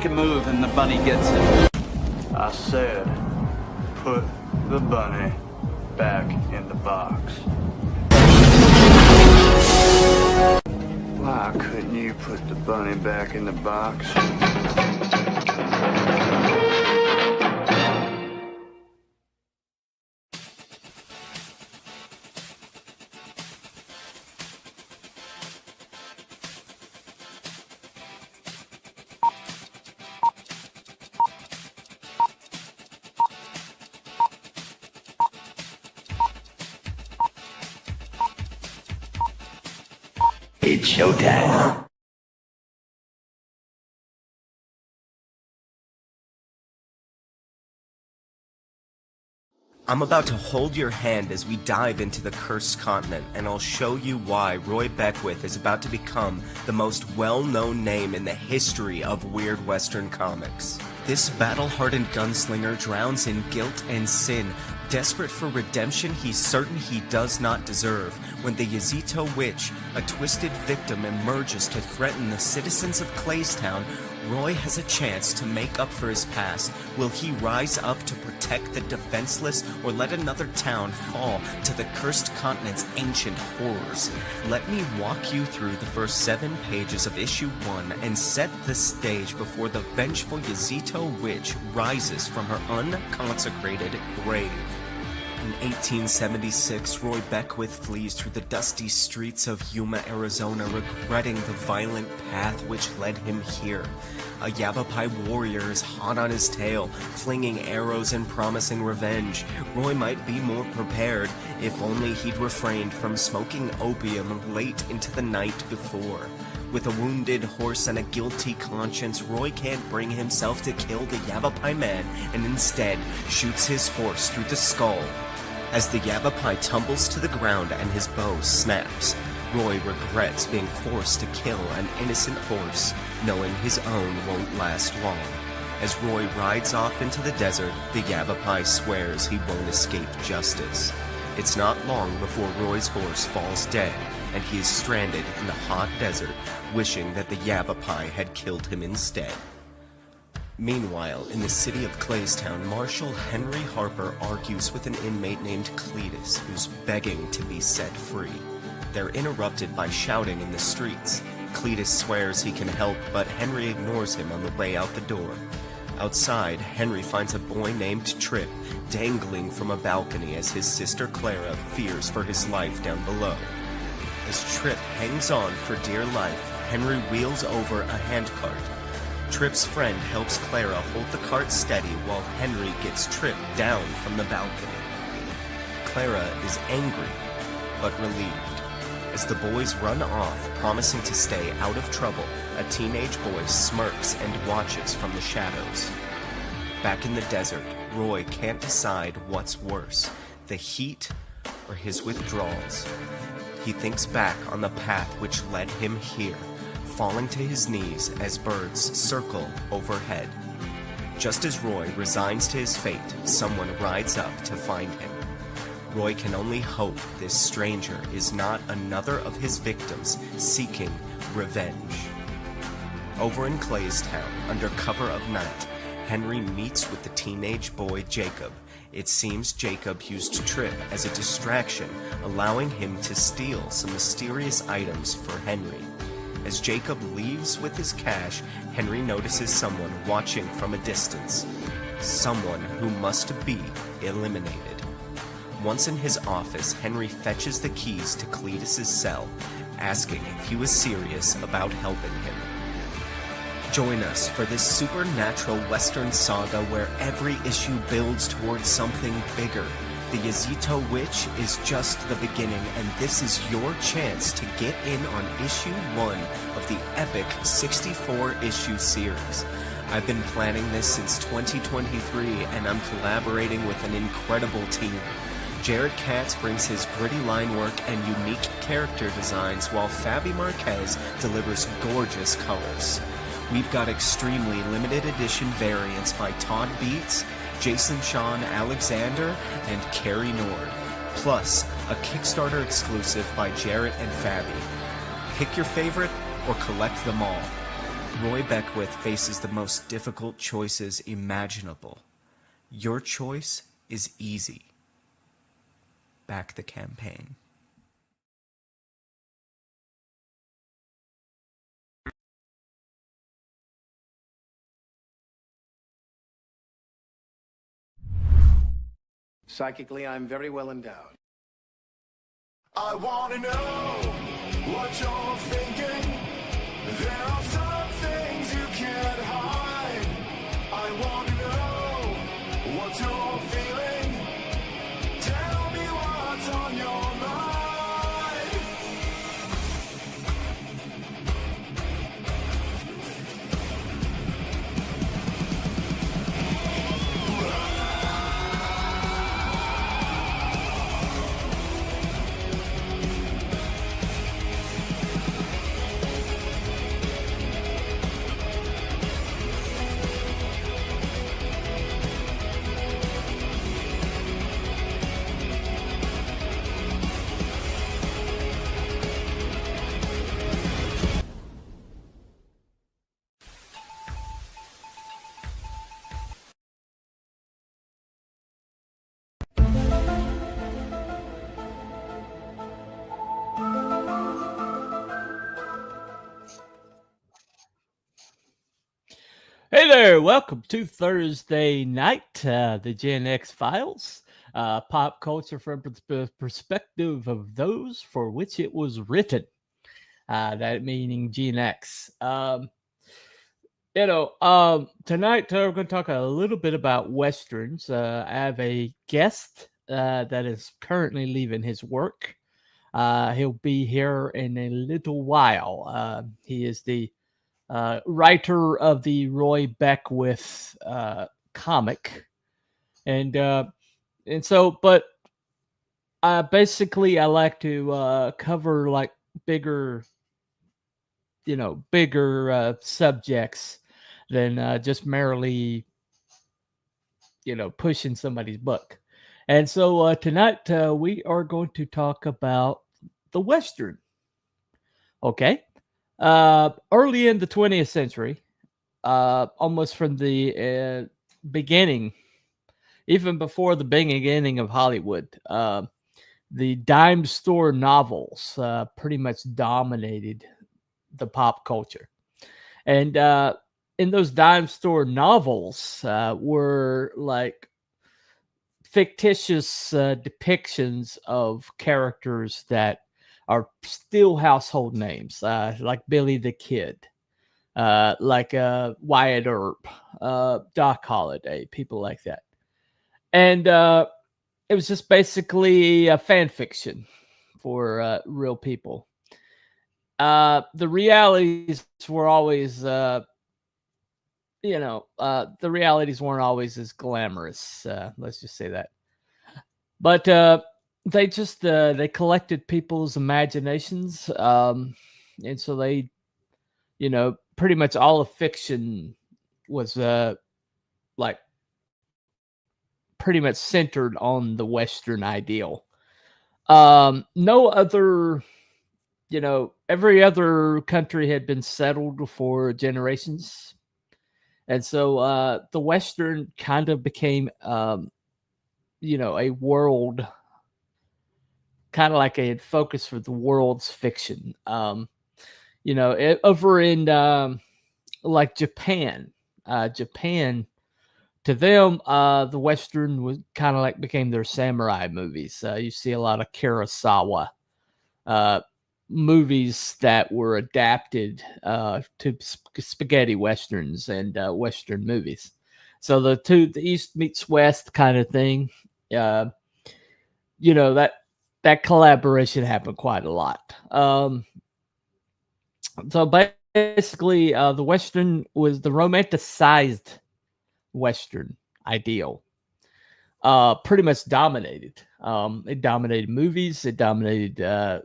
make a move and the bunny gets him. I said, put the bunny back in the box. Why couldn't you put the bunny back in the box? It's showtime. I'm about to hold your hand as we dive into the cursed continent, and I'll show you why Roy Beckwith is about to become the most well-known name in the history of weird Western comics. This battle-hardened gunslinger drowns in guilt and sin, desperate for redemption he's certain he does not deserve. When the Yazito Witch, a twisted victim, emerges to threaten the citizens of Claystown, Roy has a chance to make up for his past. Will he rise up to protect the defenseless, or let another town fall to the cursed continent's ancient horrors? Let me walk you through the first 7 pages of issue 1 and set the stage before the vengeful Yazito Witch rises from her unconsecrated grave. In 1876, Roy Beckwith flees through the dusty streets of Yuma, Arizona, regretting the violent path which led him here. A Yavapai warrior is hot on his tail, flinging arrows and promising revenge. Roy might be more prepared, if only he'd refrained from smoking opium late into the night before. With a wounded horse and a guilty conscience, Roy can't bring himself to kill the Yavapai man, and instead shoots his horse through the skull. As the Yavapai tumbles to the ground and his bow snaps, Roy regrets being forced to kill an innocent horse, knowing his own won't last long. As Roy rides off into the desert, the Yavapai swears he won't escape justice. It's not long before Roy's horse falls dead, and he is stranded in the hot desert, wishing that the Yavapai had killed him instead. Meanwhile, in the city of Claystown, Marshal Henry Harper argues with an inmate named Cletus, who's begging to be set free. They're interrupted by shouting in the streets. Cletus swears he can help, but Henry ignores him on the way out the door. Outside, Henry finds a boy named Trip dangling from a balcony as his sister Clara fears for his life down below. As Trip hangs on for dear life, Henry wheels over a handcart. Trip's friend helps Clara hold the cart steady while Henry gets Trip down from the balcony. Clara is angry, but relieved. As the boys run off, promising to stay out of trouble, a teenage boy smirks and watches from the shadows. Back in the desert, Roy can't decide what's worse, the heat or his withdrawals. He thinks back on the path which led him here, falling to his knees as birds circle overhead. Just as Roy resigns to his fate, someone rides up to find him. Roy can only hope this stranger is not another of his victims seeking revenge. Over in Claystown, under cover of night, Henry meets with the teenage boy Jacob. It seems Jacob used Trip as a distraction, allowing him to steal some mysterious items for Henry. As Jacob leaves with his cash, Henry notices someone watching from a distance. Someone who must be eliminated. Once in his office, Henry fetches the keys to Cletus's cell, asking if he was serious about helping him. Join us for this supernatural Western saga where every issue builds towards something bigger. The Yazito Witch is just the beginning, and this is your chance to get in on issue 1 of the epic 64-issue series. I've been planning this since 2023, and I'm collaborating with an incredible team. Jared Katz brings his gritty line work and unique character designs, while Fabi Marquez delivers gorgeous colors. We've got extremely limited edition variants by Todd Beats, Jason Sean Alexander, and Carrie Nord, plus a Kickstarter exclusive by Jarrett and Fabi. Pick your favorite or collect them all. Roy Beckwith faces the most difficult choices imaginable. Your choice is easy. Back the campaign. Psychically, I'm very well endowed. I wanna know what you're thinking. There are some things you can't hide. I wanna know what you're feeling. Tell me what's on your mind. Hey there, welcome to Thursday night, the Gen X Files, pop culture from the perspective of those for which it was written, that meaning Gen X. Tonight we're going to talk a little bit about Westerns. I have a guest that is currently leaving his work. He'll be here in a little while. He is the writer of the Roy Beckwith comic, and so, but basically, I like to cover like bigger, bigger subjects than just merely, pushing somebody's book. And so tonight we are going to talk about the Western. Okay. Early in the 20th century, almost from the beginning, even before the beginning of Hollywood, the dime store novels pretty much dominated the pop culture. And in those dime store novels were like fictitious depictions of characters that are still household names, like Billy the Kid, like Wyatt Earp, Doc Holliday, people like that. And it was just basically a fan fiction for real people. The realities were always, the realities weren't always as glamorous. Let's just say that. But they just they collected people's imaginations, and so they, pretty much all of fiction was like pretty much centered on the Western ideal. No other, every other country had been settled for generations. And so the Western kind of became, a world, kind of like a focus for the world's fiction. Over in like Japan, to them, the Western was kind of like became their samurai movies. You see a lot of Kurosawa movies that were adapted to spaghetti westerns and Western movies. So the East meets West kind of thing. That collaboration happened quite a lot. So basically, the Western was the romanticized Western ideal. Pretty much dominated. It dominated movies. It dominated the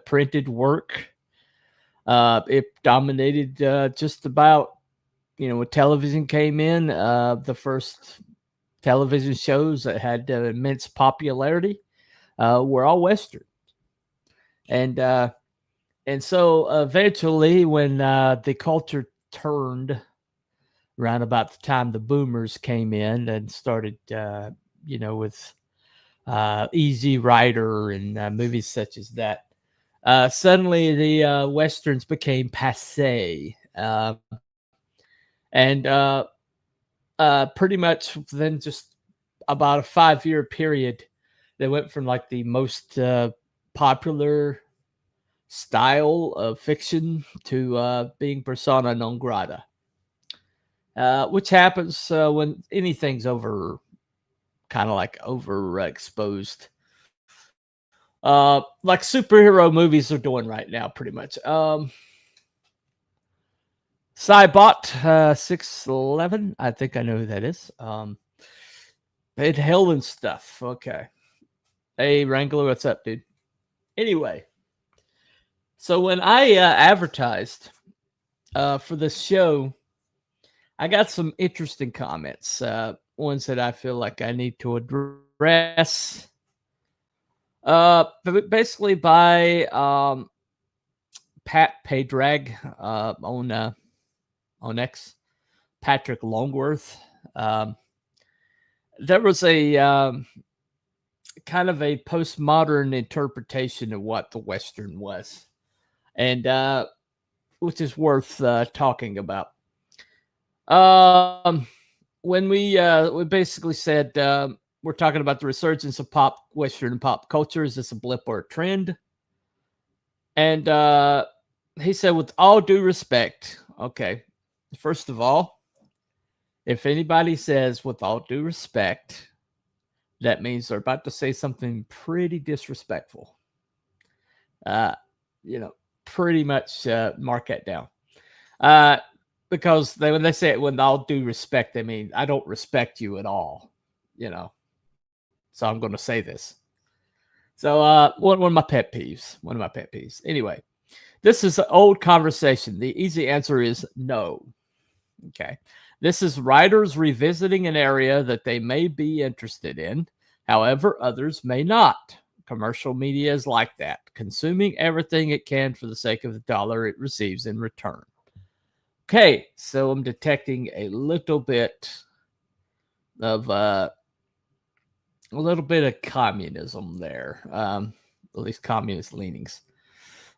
printed work. It dominated just about, when television came in, the first television shows that had immense popularity were all Western. And And so eventually, when the culture turned around about the time the boomers came in and started, with Easy Rider and movies such as that, suddenly the westerns became passe, and pretty much then just about a 5-year period, they went from like the most popular style of fiction to being persona non grata, which happens when anything's kind of like overexposed. Like superhero movies are doing right now, pretty much. Cybot 611, I think I know who that is. Ed Hell and stuff. Okay. Hey, Wrangler, what's up, dude? Anyway, so when I advertised for this show, I got some interesting comments, ones that I feel like I need to address. But basically by Pat Paydrag on X, Patrick Longworth. There was a kind of a postmodern interpretation of what the Western was, and which is worth talking about. When we basically said we're talking about the resurgence of Western pop culture. Is this a blip or a trend? And he said, with all due respect, okay, first of all, if anybody says with all due respect, that means they're about to say something pretty disrespectful. Pretty much mark that down. Because when they say it with all due respect, they mean I don't respect you at all. So I'm going to say this. So one of my pet peeves. Anyway, this is an old conversation. The easy answer is no. Okay. This is writers revisiting an area that they may be interested in. However, others may not. Commercial media is like that, consuming everything it can for the sake of the dollar it receives in return. Okay, so I'm detecting a little bit of communism there, at least communist leanings.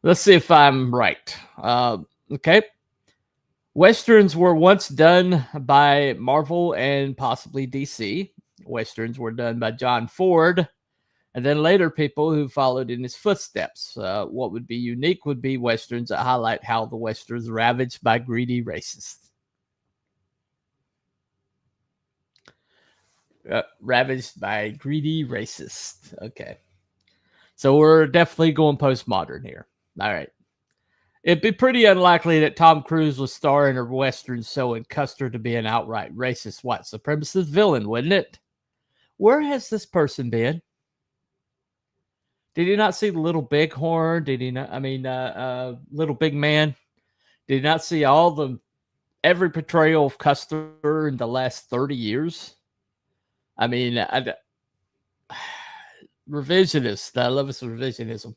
Let's see if I'm right. Okay. Westerns were once done by Marvel and possibly DC. Westerns were done by John Ford, and then later people who followed in his footsteps. What would be unique would be Westerns that highlight how the West was ravaged by greedy racists. Ravaged by greedy racists. Okay. So we're definitely going postmodern here. All right. It'd be pretty unlikely that Tom Cruise was starring in a Western showing Custer to be an outright racist white supremacist villain, wouldn't it? Where has this person been? Did he not see Little Bighorn? Did he not? I mean, Little Big Man? Did he not see every portrayal of Custer in the last 30 years? I mean, revisionist. I love this revisionism.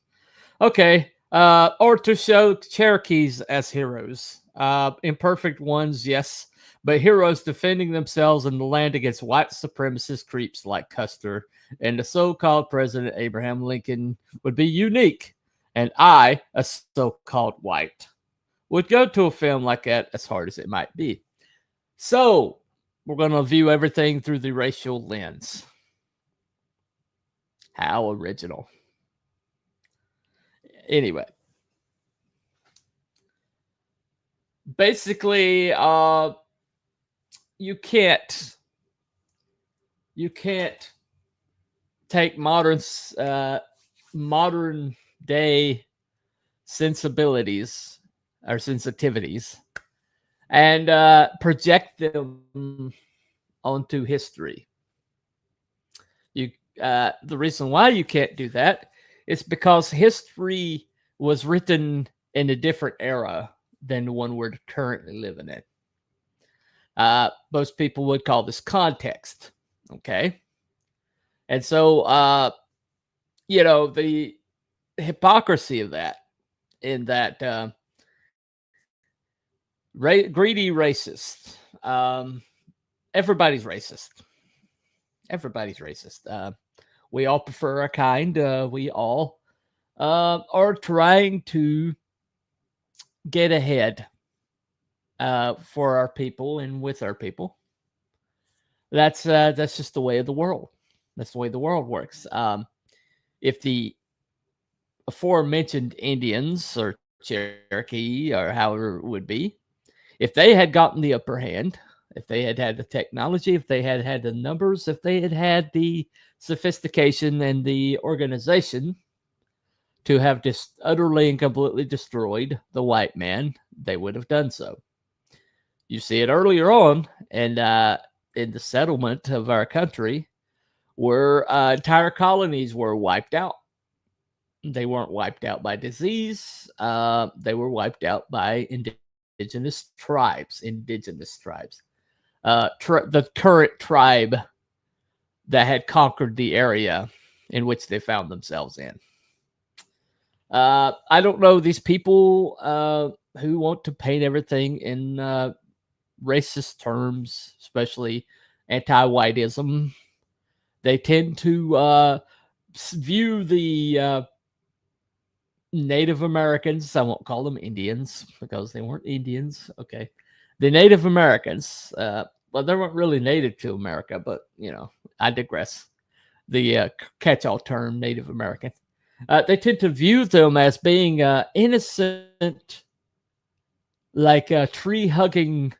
Okay. Or to show Cherokees as heroes. Imperfect ones, yes, but heroes defending themselves in the land against white supremacist creeps like Custer and the so-called President Abraham Lincoln would be unique. And I, a so-called white, would go to a film like that as hard as it might be. So we're going to view everything through the racial lens. How original. Anyway, basically, you can't take modern day sensibilities or sensitivities and project them onto history. The reason why you can't do that is because history was written in a different era than the one we're currently living in. Most people would call this context. Okay. And so, the hypocrisy of that in that greedy racist. Everybody's racist. Everybody's racist. We all prefer our kind. We all are trying to get ahead for our people and with our people. That's just the way of the world. That's the way the world works. If the aforementioned Indians or Cherokee or however it would be, if they had gotten the upper hand, if they had had the technology, if they had had the numbers, if they had had the sophistication and the organization to have just utterly and completely destroyed the white man, they would have done so. You see it earlier on, and in the settlement of our country, where entire colonies were wiped out. They weren't wiped out by disease. They were wiped out by indigenous tribes. The current tribe that had conquered the area in which they found themselves in. I don't know these people who want to paint everything in racist terms, especially anti-whiteism. They tend to view the Native Americans, I won't call them Indians because they weren't Indians. Okay. The Native Americans, well, they weren't really native to America, but, I digress. The catch-all term, Native American. They tend to view them as being innocent, like tree-hugging,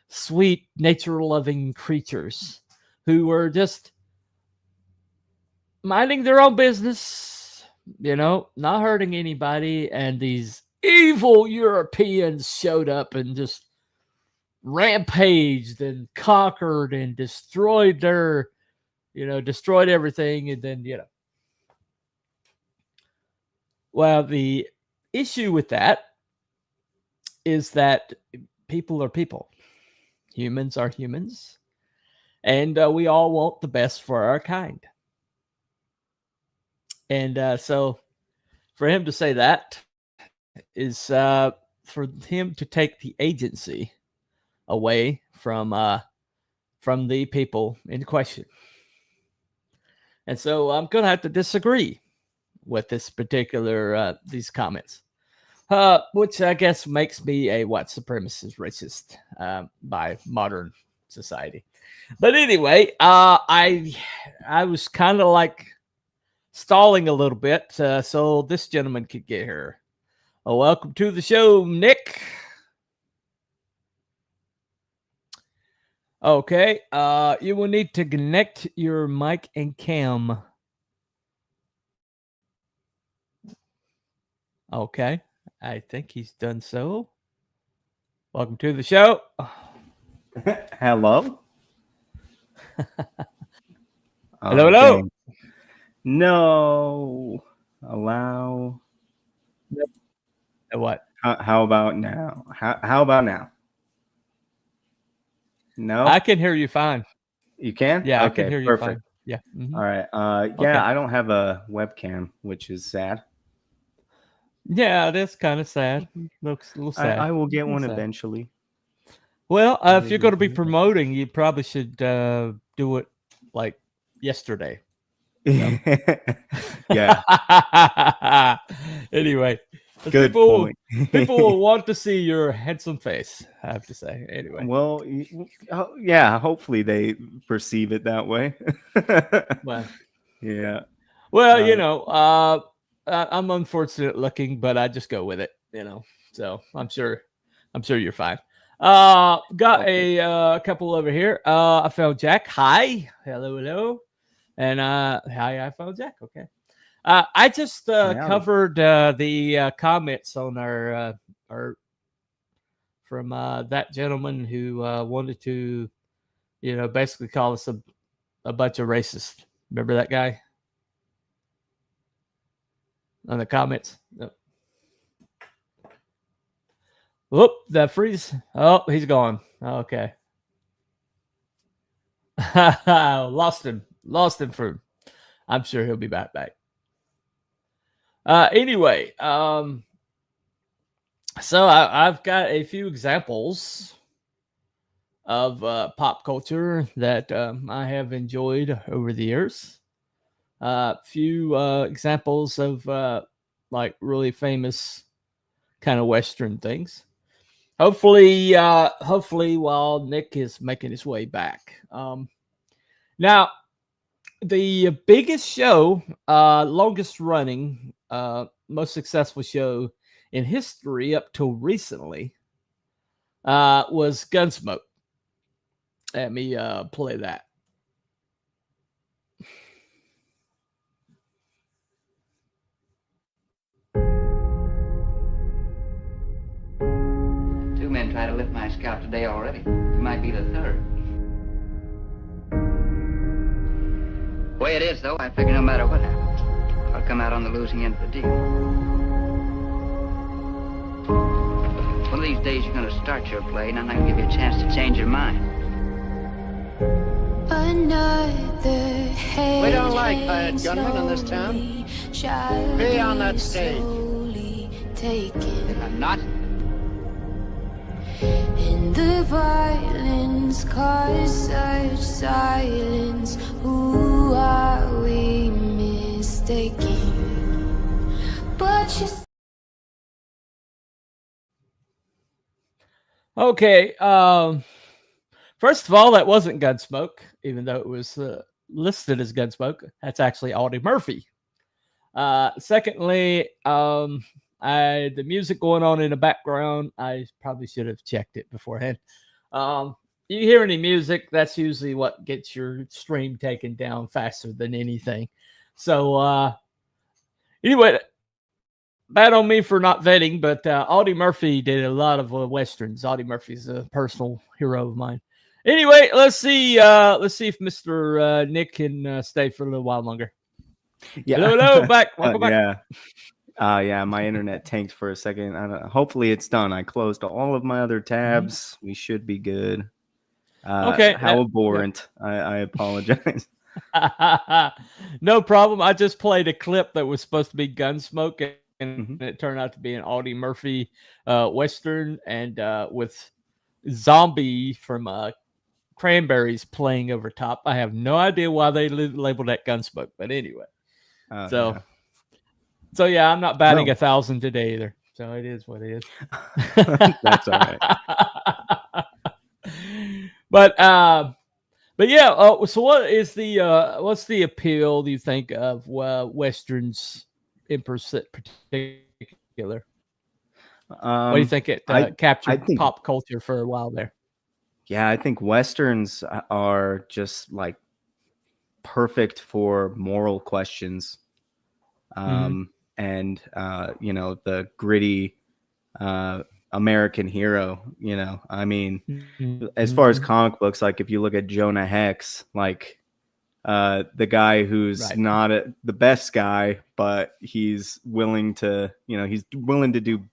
sweet, nature-loving creatures who were just minding their own business, not hurting anybody. And these evil Europeans showed up and just rampaged and conquered and destroyed destroyed everything. And then, well, the issue with that is that people are people. Humans are humans. And we all want the best for our kind. And so for him to say that is for him to take the agency away from the people in question. And so I'm going to have to disagree with this particular these comments, which I guess makes me a white supremacist racist by modern society. But anyway, I was kind of like stalling a little bit so this gentleman could get here. Welcome to the show, Nick. Okay, you will need to connect your mic and cam. Okay, I think he's done so. Welcome to the show. Hello? Hello. No. Allow. What? How about now? How about now? No? I can hear you fine. You can? Yeah, okay, I can hear you perfect. fine. Yeah. Mm-hmm. All right. Okay. Yeah, I don't have a webcam, which is sad. Yeah, that's kind of sad. Looks a little sad. I will get one sad. eventually. Well, if you're going to be promoting, you probably should do it like yesterday. Yeah. Anyway, Good people point. people will want to see your handsome face, I have to say. Anyway. Well, yeah, hopefully they perceive it that way. Well, yeah. Well, I'm unfortunate looking, but I just go with it, So I'm sure you're fine. Got Okay. a couple over here. I found Jack. Hi. Hello. And hi, I found Jack. Okay. I just covered the comments on our from that gentleman who wanted to, basically call us a bunch of racists. Remember that guy on the comments? No. Whoop, that freeze. Oh, he's gone. Okay. Lost him for, I'm sure he'll be back. Anyway, So I've got a few examples of pop culture that I have enjoyed over the years. Few examples of like really famous kind of Western things. Hopefully, while Nick is making his way back. Now, the biggest show, longest running, most successful show in history up till recently was Gunsmoke. Let me play that. Two men try to lift my scalp today already. You might be the third. The way it is, though, I figure no matter what happens, I'll come out on the losing end of the deal. One of these days, you're going to start your play, and I'm not going to give you a chance to change your mind. We don't like hired gunmen in this town. Be on that stage. If I'm not, And the violence caused such silence. Who are we mistaking? But you. Okay. First of all, that wasn't Gunsmoke, even though it was listed as Gunsmoke. That's actually Audie Murphy. Secondly, the music going on in the background, I probably should have checked it beforehand. You hear any music, that's usually what gets your stream taken down faster than anything. So anyway, bad on me for not vetting, but Audie Murphy did a lot of Westerns. Audie Murphy's a personal hero of mine. Anyway, let's see if Mr. Nick can stay for a little while longer. Yeah. Hello, back. Welcome back. Yeah, my internet tanked for a second. Hopefully it's done. I closed all of my other tabs. We should be good. Okay. How abhorrent. I apologize. No problem. I just played a clip that was supposed to be Gunsmoke, and it turned out to be an Audie Murphy Western, and with Zombie from Cranberries playing over top. I have no idea why they labeled that Gunsmoke, but anyway. So yeah, I'm not batting 1,000 today either. So it is what it is. That's all right. But yeah. So what's the appeal, do you think, of Westerns in particular? What do you think it captured pop culture for a while there? Yeah, I think Westerns are just like perfect for moral questions. And the gritty American hero, I mean, as far as comic books, like if you look at Jonah Hex, like the guy who's not the best guy, but he's willing to do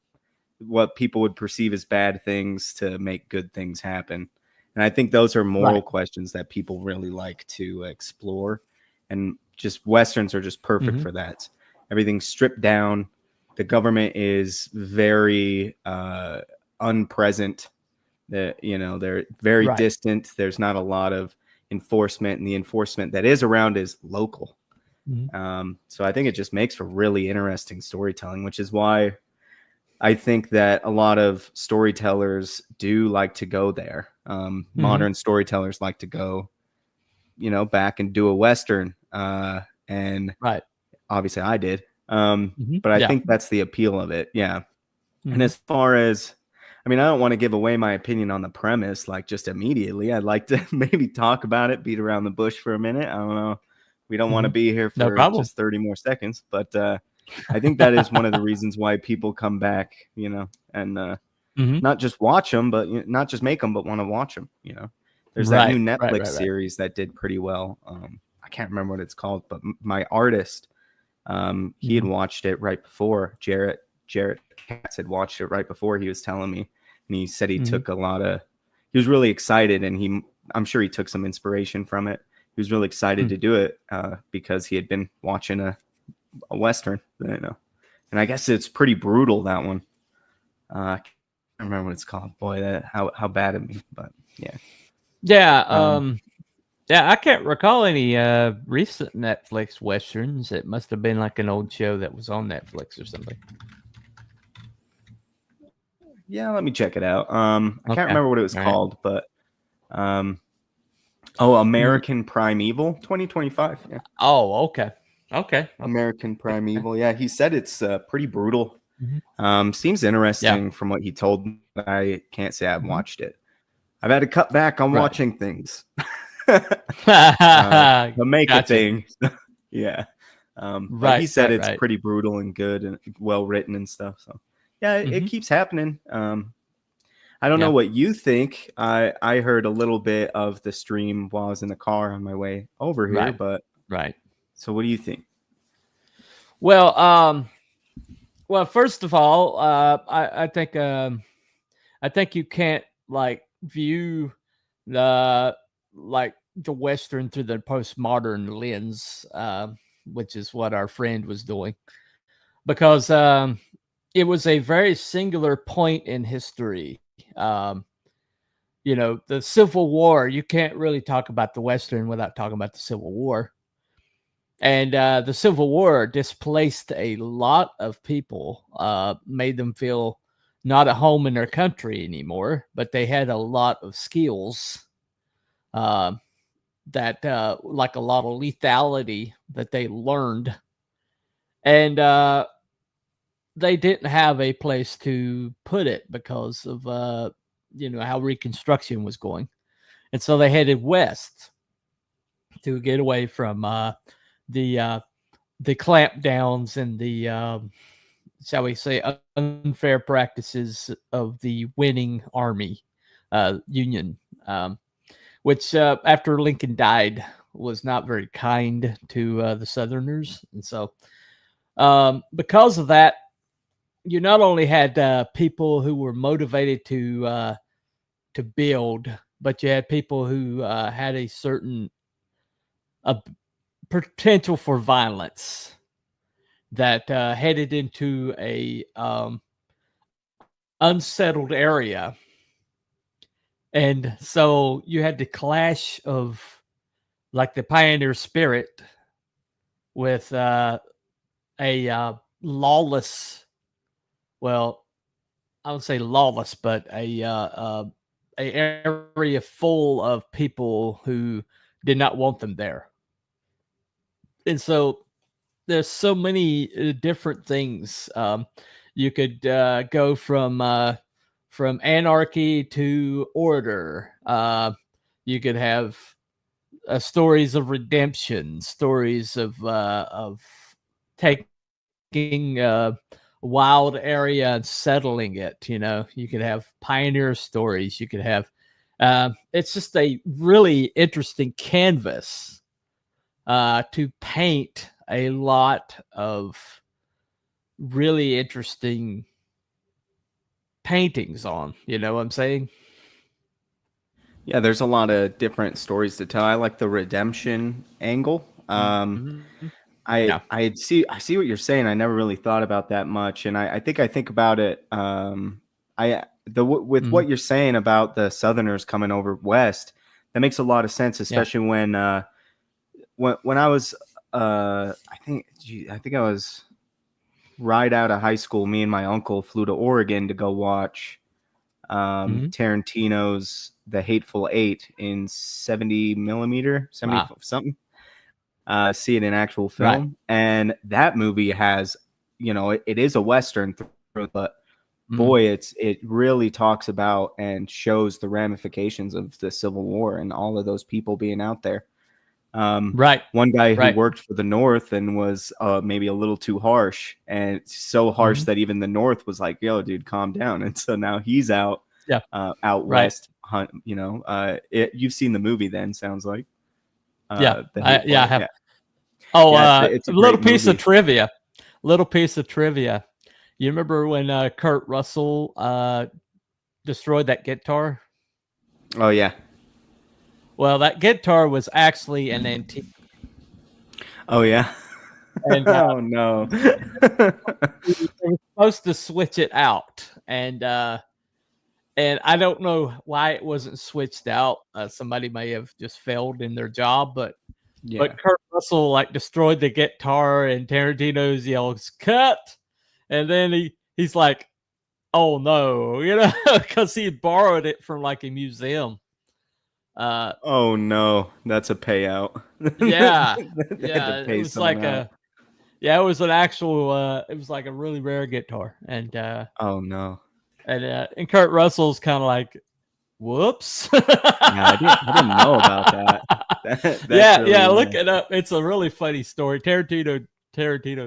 what people would perceive as bad things to make good things happen. And I think those are moral questions that people really like to explore. And just Westerns are just perfect for that. Everything's stripped down. The government is very unpresent. They're very distant. There's not a lot of enforcement, and the enforcement that is around is local. So I think it just makes for really interesting storytelling, which is why I think that a lot of storytellers do like to go there. Modern storytellers like to go, back and do a Western. And obviously I did. But I think that's the appeal of it. Yeah. And as far as, I don't want to give away my opinion on the premise, like just immediately. I'd like to maybe talk about it, beat around the bush for a minute. I don't know. We don't want to be here for just 30 more seconds, but I think that is one of the reasons why people come back, and not just watch them, but not just make them, but want to watch them. There's that new Netflix series that did pretty well. I can't remember what it's called, but my artist, he had watched it right before. Jarrett Katz had watched it right before. He was telling me, and he said he took he was really excited, and I'm sure he took some inspiration from it. He was really excited to do it because he had been watching a Western, and I guess it's pretty brutal, that one. I can't remember what it's called. Boy, that how bad of me, but yeah. Yeah, yeah, I can't recall any recent Netflix westerns. It must have been like an old show that was on Netflix or something. Yeah, let me check it out. I can't Okay. remember what it was All right. called, but American Primeval 2025. Yeah. Oh, okay. Okay. American Primeval. Yeah, he said it's pretty brutal. Mhm. Seems interesting from what he told me. But I can't say I've Mhm. watched it. I've had to cut back on Right. watching things. To make a Gotcha. thing. Yeah. But Right, he said right, it's right. pretty brutal and good and well written and stuff. So yeah, it Mhm. keeps happening. I don't know Yeah. what you think. I heard a little bit of the stream while I was in the car on my way over here, Right. but Right. so what do you think? Well, well, first of all, I think you can't like view the the Western through the postmodern lens, which is what our friend was doing, because it was a very singular point in history. Um, the Civil War. You can't really talk about the Western without talking about the Civil War. And the Civil War displaced a lot of people, made them feel not at home in their country anymore, but they had a lot of skills uh, that, like a lot of lethality that they learned. And they didn't have a place to put it because of, how Reconstruction was going. And so they headed west to get away from the the clampdowns and the shall we say unfair practices of the winning army union, which after Lincoln died was not very kind to the Southerners. And so because of that, you not only had people who were motivated to build, but you had people who had a certain potential for violence that headed into a unsettled area. And so you had the clash of like the pioneer spirit with a lawless, well, I would say lawless, but a area full of people who did not want them there. And so there's so many different things. You could go from anarchy to order. You could have stories of redemption, stories of taking a wild area and settling it. You could have pioneer stories. You could have. It's just a really interesting canvas to paint a lot of really interesting paintings on. You know what I'm saying? Yeah, there's a lot of different stories to tell. I like the redemption angle. Mhm. I Yeah. I see what you're saying. I never really thought about that much, and I think about it. With Mhm. what you're saying about the Southerners coming over west, that makes a lot of sense, Yeah. especially when I was I think I was right out of high school. Me and my uncle flew to Oregon to go watch Mhm. Tarantino's The Hateful Eight in 70 millimeter, 70 Wow. something. See it in actual Right. film, and that movie has, it is a Western, but Mhm. boy, it really talks about and shows the ramifications of the Civil War and all of those people being out there. Right. One guy who Right. worked for the North and was maybe a little too harsh, and so harsh Mhm. that even the North was like, "Yo, dude, calm down." And so now he's out Yeah. out Right. west. You've seen the movie, then sounds like Yeah. The I Hateful Eight. have. Yeah, Oh, yeah, a it's a little great piece of movie. trivia. Little piece of trivia. You remember when Kurt Russell destroyed that guitar? Oh yeah. Well, that guitar was actually an antique, Oh yeah. and Oh no. they were supposed to switch it out. and I don't know why it wasn't switched out. Somebody may have just failed in their job, but Kurt Russell like destroyed the guitar, and Tarantino yells "cut," and then he's like, "Oh no," because he borrowed it from like a museum. Oh no, that's a payout. Yeah, They had to it pay was someone like out. it was an actual, it was like a really rare guitar, and Oh no. and Kurt Russell's kind of like, whoops. Yeah, I didn't know about that. That's Yeah, really look nice. it up. It's a really funny story. Tarantino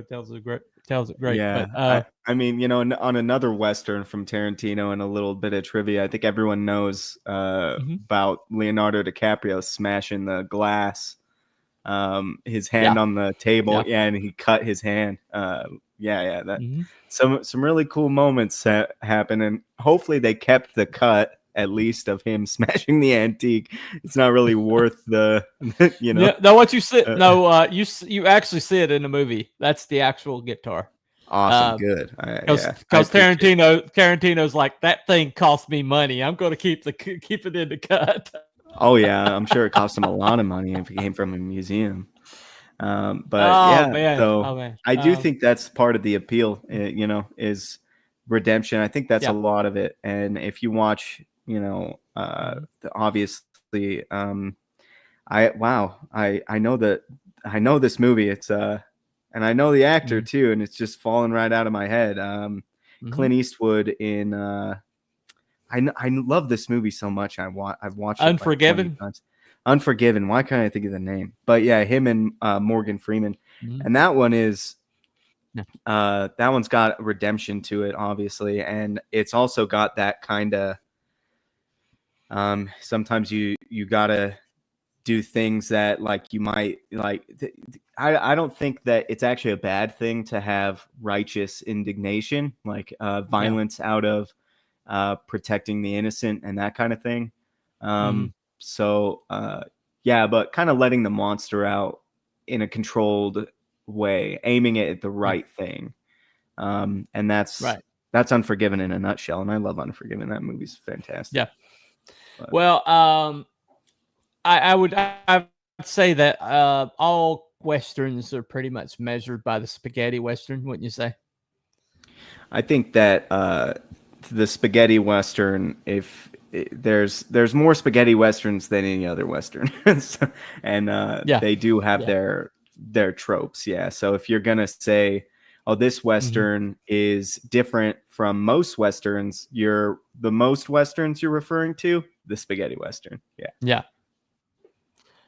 tells it great. Yeah, But I mean, on another Western from Tarantino and a little bit of trivia, I think everyone knows about Leonardo DiCaprio smashing the glass, his hand on the table, and he cut his hand. That some really cool moments happen, and hopefully they kept the cut at least of him smashing the antique. It's not really worth the, No, what you see, you actually see it in the movie. That's the actual guitar. Awesome, good. Because Tarantino's like, that thing cost me money. I'm going to keep it in the cut. Oh yeah, I'm sure it cost him a lot of money if it came from a museum. So I do think that's part of the appeal. Is redemption. I think that's a lot of it. And if you watch, obviously, I know this movie. It's and I know the actor too, and it's just falling right out of my head. Clint Eastwood in I love this movie so much. I've watched it Unforgiven. like 20 times. Unforgiven. Why can't I think of the name? But yeah, him and Morgan Freeman, and that one is that one's got redemption to it, obviously, and it's also got that kind of sometimes you gotta do things that like you might like. I don't think that it's actually a bad thing to have righteous indignation, like violence out of protecting the innocent and that kind of thing. So but kind of letting the monster out in a controlled way, aiming it at the right thing. And that's Unforgiven in a nutshell. And I love Unforgiven. That movie's fantastic. Yeah. But, well, I would say that all Westerns are pretty much measured by the spaghetti Western, wouldn't you say? I think that the spaghetti Western, if there's more spaghetti Westerns than any other Western. And they do have their tropes. Yeah. So if you're going to say, oh, this Western is different from most Westerns, the most Westerns you're referring to, the spaghetti Western. Yeah.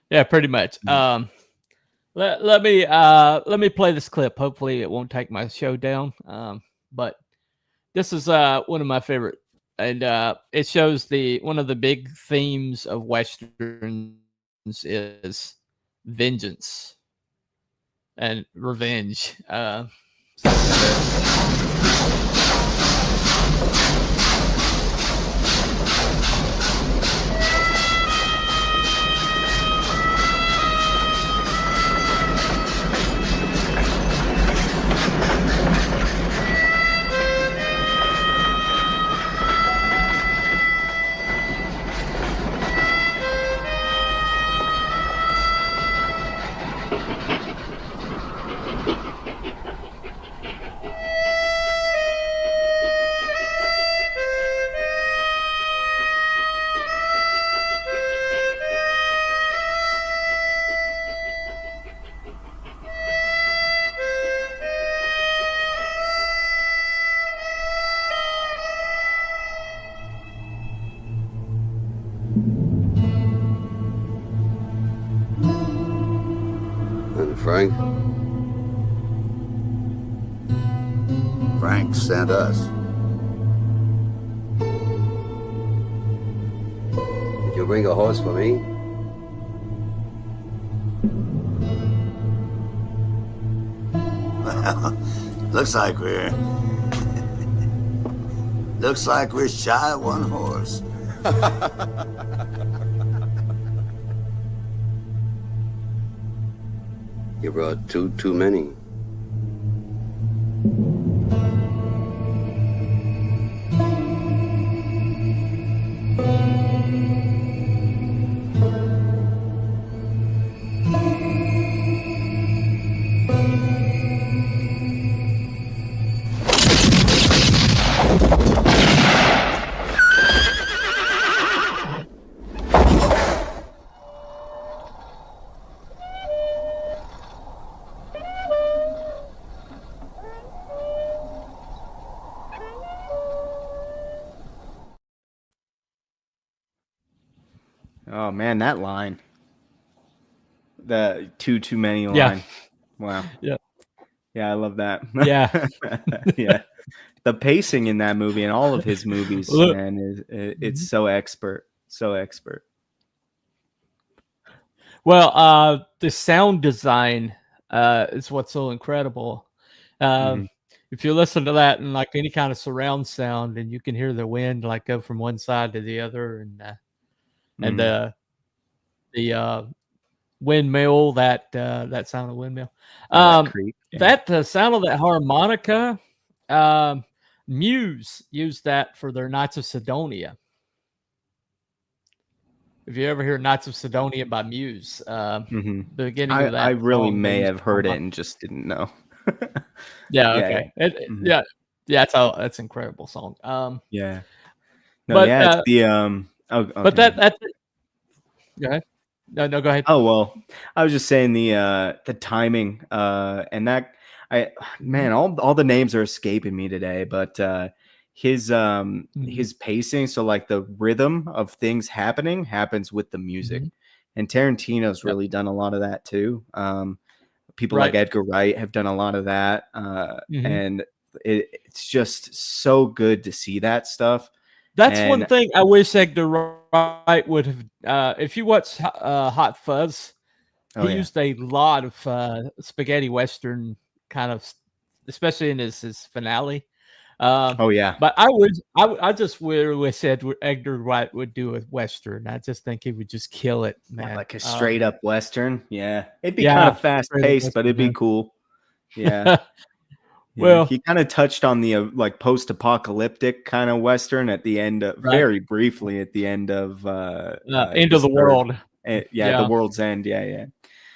Yeah, pretty much. Let me play this clip. Hopefully it won't take my show down. But this is one of my favorite, and it shows one of the big themes of Westerns is vengeance and revenge. Frank? Frank sent us. Did you bring a horse for me? Well, looks like we're shy of one horse. You brought too many. Oh man, that line. The too many Yeah. line. Wow. Yeah. Yeah, I love that. Yeah. Yeah. The pacing in that movie and all of his movies, Look. man, it's so expert. So expert. Well, the sound design is what's so incredible. Mhm. If you listen to that and like any kind of surround sound, and you can hear the wind like go from one side to the other, and Mhm. the windmill, that sound of windmill, Yeah, that creep. Yeah. that the sound of that harmonica. Muse used that for their Knights of Sidonia. If you ever hear Knights of Sidonia by Muse, Mhm. the beginning of I that really song, they may used have heard it and just didn't know. Yeah, Yeah, okay. yeah. Mhm. Yeah, that's an incredible song. Yeah. No, But yeah, it's the oh, but okay. that's it. Go ahead. No, go ahead. Oh well, I was just saying the timing and that man, all the names are escaping me today, but his pacing, so like the rhythm of things happening happens with the music. Mhm. And Tarantino's Yep. really done a lot of that too. People like Right. Edgar Wright have done a lot of that, Mhm. and it's just so good to see that stuff. That's one And thing I wish Edgar Wright would have. If you watch Hot Fuzz, oh he yeah, used a lot of spaghetti western kind of, especially in his finale. Um, oh yeah, but I just wish Edgar Wright would do a western. I just think he would just kill it, yeah, man. like a straight up Western. Yeah, it'd be kind Yeah, of fast straight up paced, but western, it'd be man. cool. Yeah. Yeah, Well, he kind of touched on the like post-apocalyptic kind of western at the end, right. very briefly at the end of End of his the third. world. Yeah, The Yeah, World's End. Yeah, yeah.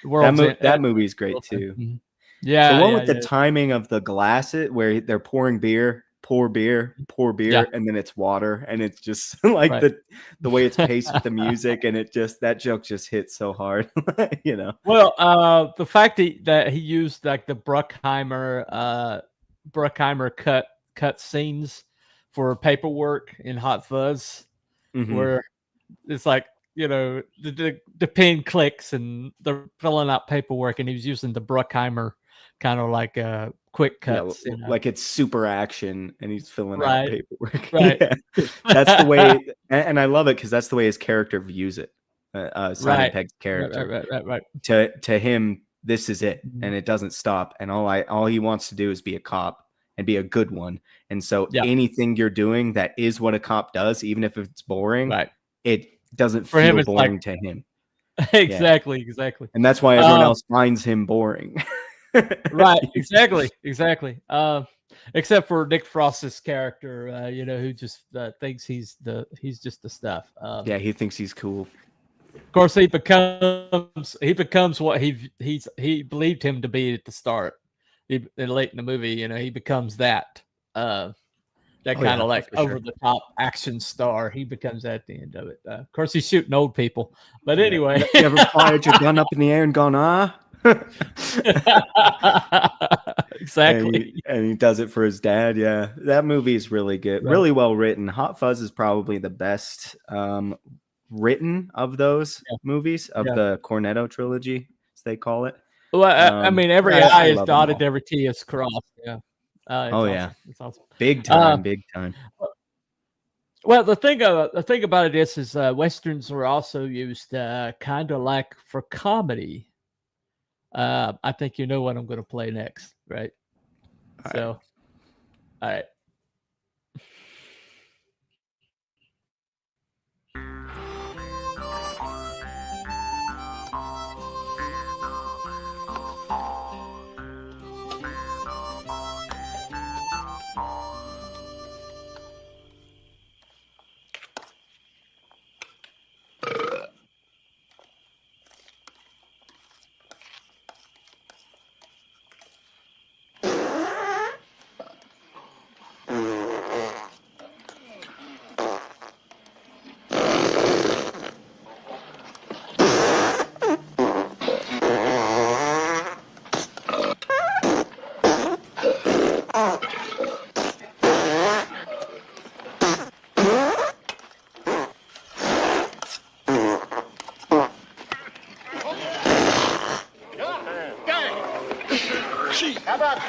the world's end. That movie's great World's end. too. Mhm. The Yeah, one yeah, with the yeah, timing of the glasses where they're pouring beer, pour beer, pour yeah. beer, and then it's water, and it's just like Right. the way it's paced with the music, and it just that joke just hits so hard, you know. Well, the fact that he used like the Bruckheimer cut scenes for paperwork in Hot Fuzz, Hmm. where it's like, the pen clicks and they're filling out paperwork, and he was using the Bruckheimer kind of like quick Yeah, cuts, like it's super action, and he's filling out Right, paperwork. right. Yeah, that's the way, and I love it because that's the way his character views it. Simon Right. Pegg's Right, character. right. To him, this is it, Mhm. and it doesn't stop. And all he wants to do is be a cop and be a good one. And so Yeah. anything you're doing that is what a cop does, even if it's boring, Right. it doesn't For him, feel it's like boring to him. Yeah, exactly. and that's why everyone else finds him boring. Right, exactly. Except for Nick Frost's character, who just thinks he's just the stuff. Yeah, he thinks he's cool. Of course, he becomes what he believed him to be at the start. Late in the movie, he becomes that Oh, kind yeah, of like for sure. over the top action star. He becomes that at the end of it. Of course, he's shooting old people, but Yeah. anyway. You ever fired your gun up in the air and gone, ah? Exactly. And he does it for his dad. Yeah, that movie is really good, Right. really well written. Hot Fuzz is probably the best written of those movies of Yeah. the Cornetto trilogy, as they call it. Well, I mean, every I I is love them dotted, all. every T is crossed. Yeah. It's Oh awesome. yeah, It's awesome. big time, big time. Well, the thing about it is westerns were also used kind of like for comedy. I think you know what I'm going to play next, right? All So, all right.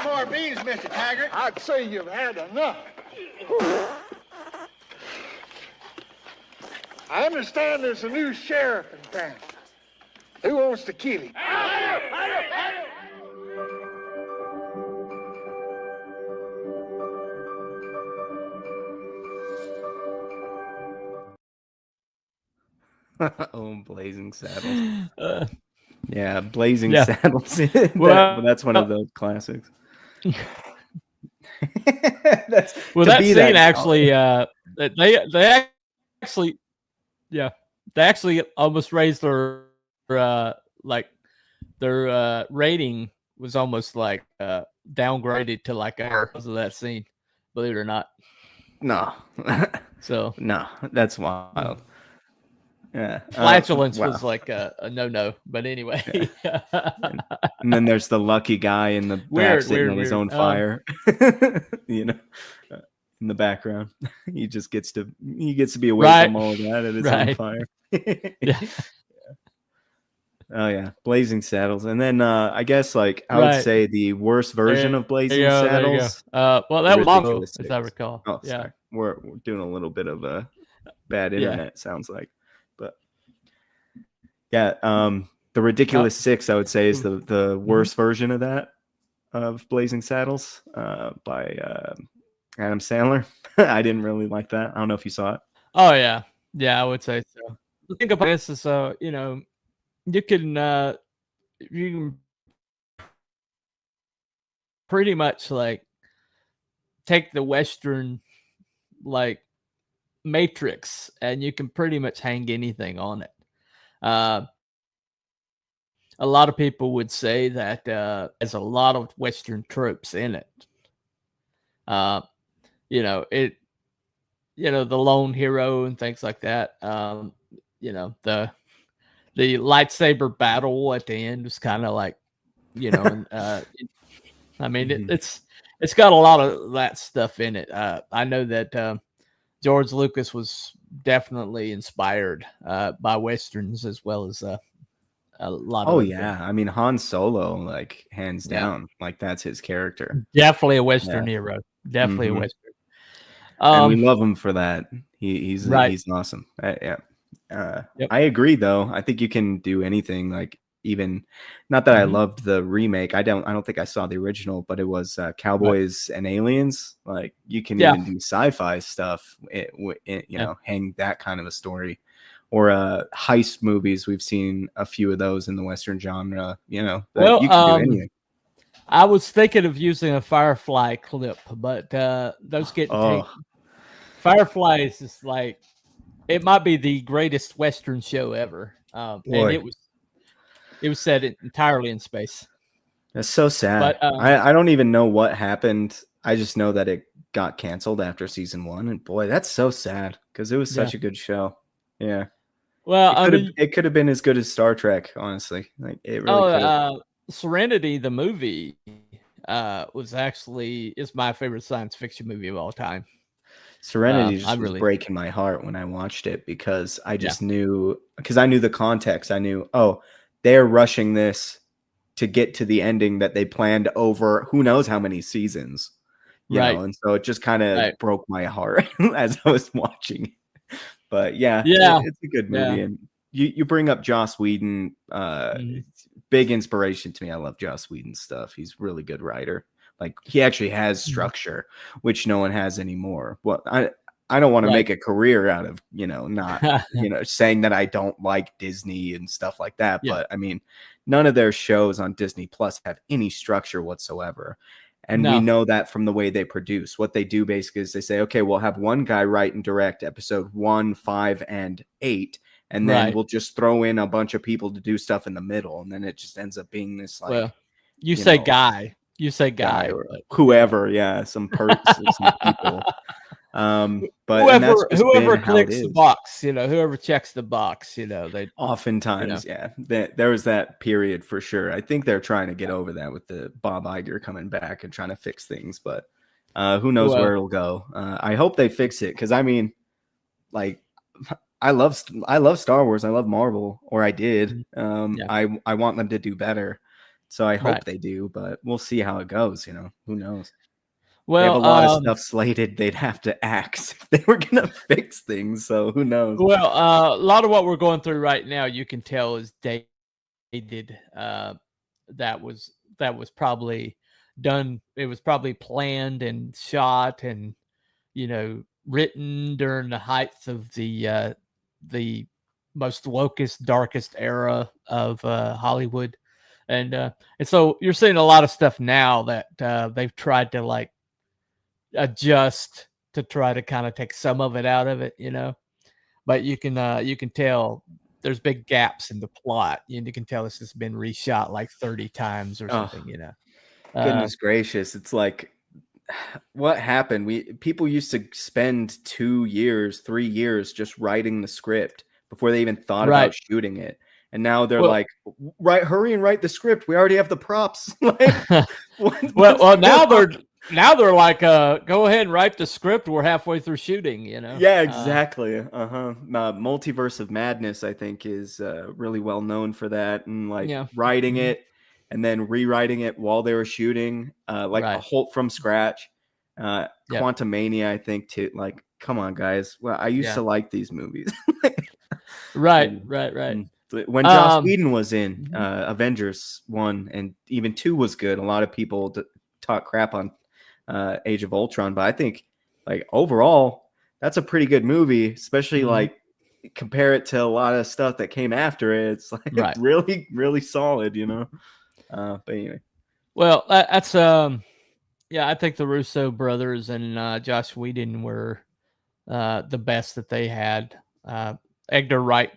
more beans, Mr. Taggart? I'd say you've had enough. I understand there's a new sheriff in town. Who wants to kill him? Oh, Blazing Saddles. Yeah, Blazing Saddles. That's one of those classics. That scene actually, they actually almost raised their their rating was almost like downgraded to like because of that scene. Believe it or not. No. So no, that's wild. Yeah, flatulence was like a no, but anyway. And then there's the lucky guy in the back sitting on his own fire, you know, in the background. He gets to be away from all of that at his own fire. Yeah. Oh yeah, Blazing Saddles, and then I guess like I would say the worst version of Blazing Saddles. Well, that was Mongo, as I recall. Oh, sorry. We're doing a little bit of a bad internet. Sounds like. Yeah, the Ridiculous Six, I would say, is the worst version of that, of Blazing Saddles, by Adam Sandler. I didn't really like that. I don't know if you saw it. Oh yeah, I would say so. The thing about this is, you know, you can pretty much like take the Western like matrix, and you can pretty much hang anything on it. A lot of people would say that there's a lot of Western tropes in it. You know, the lone hero and things like that. You know, the lightsaber battle at the end was kind of like, you know, I mean, it's got a lot of that stuff in it. I know that George Lucas was definitely inspired by Westerns as well as a lot of things. I mean, Han Solo, like hands down, like that's his character. Definitely a Western hero. Definitely a Western. And we love him for that. He's awesome. I agree, though. I think you can do anything. Like even not that I loved the remake. I don't think I saw the original, but it was Cowboys and Aliens. Like you can even do sci-fi stuff. You know, hang that kind of a story. Or heist movies. We've seen a few of those in the Western genre. You know, you can do anything. I was thinking of using a Firefly clip, but those get taken. Firefly is just like, it might be the greatest Western show ever, and it was set entirely in space. That's so sad. But I don't even know what happened. I just know that it got canceled after season 1, and boy, that's so sad because it was such a good show. Yeah. Well, it could have been as good as Star Trek, honestly. Like it really Serenity, the movie, is my favorite science fiction movie of all time. Serenity was breaking my heart when I watched it because I just knew, because I knew the context. I knew, they're rushing this to get to the ending that they planned over who knows how many seasons. You know, and so it just kind of broke my heart as I was watching. But it's a good movie. And you bring up Joss Whedon, big inspiration to me. I love Joss Whedon's stuff. He's a really good writer. Like he actually has structure, which no one has anymore. Well, I don't want to make a career out of, not, saying that I don't like Disney and stuff like that. But I mean, none of their shows on Disney Plus have any structure whatsoever. And we know that from the way they produce. What they do basically is they say, okay, we'll have one guy write and direct episode 1, 5, and 8. And then we'll just throw in a bunch of people to do stuff in the middle. And then it just ends up being this like, you say guy or whoever. Yeah. Some people. But whoever clicks the box, whoever checks the box, they oftentimes, there was that period for sure. I think they're trying to get over that with the Bob Iger coming back and trying to fix things, but who knows where it'll go. I hope they fix it. Cause I mean, like I love Star Wars. I love Marvel, or I did. I want them to do better. So I hope Right. they do, but we'll see how it goes. Who knows? Well, they have a lot of stuff slated they'd have to axe if they were gonna fix things. So who knows? Well, a lot of what we're going through right now, you can tell is dated. That was probably done. It was probably planned and shot and written during the height of the most wokest, darkest era of Hollywood, and so you're seeing a lot of stuff now that they've tried to like adjust to try to kind of take some of it out of it, but you can tell there's big gaps in the plot. You can tell this has been reshot like 30 times or something, Goodness gracious. It's like, what happened? People used to spend 2 years, 3 years just writing the script before they even thought about shooting it. And now they're like, hurry and write the script. We already have the props. Now they're like, go ahead and write the script. We're halfway through shooting, Yeah, exactly. Multiverse of Madness, I think, is really well known for that, and writing it and then rewriting it while they were shooting, a whole from scratch. Quantumania, I think, too. Like, come on, guys. Well, I used to like these movies. Right. When Joss Whedon was in Avengers 1 and even 2 was good, a lot of people talk crap on Age of Ultron, but I think overall that's a pretty good movie, especially compare it to a lot of stuff that came after it. It's really, really solid, but anyway. Well, that's I think the Russo brothers and Joss Whedon were the best that they had. Edgar Wright,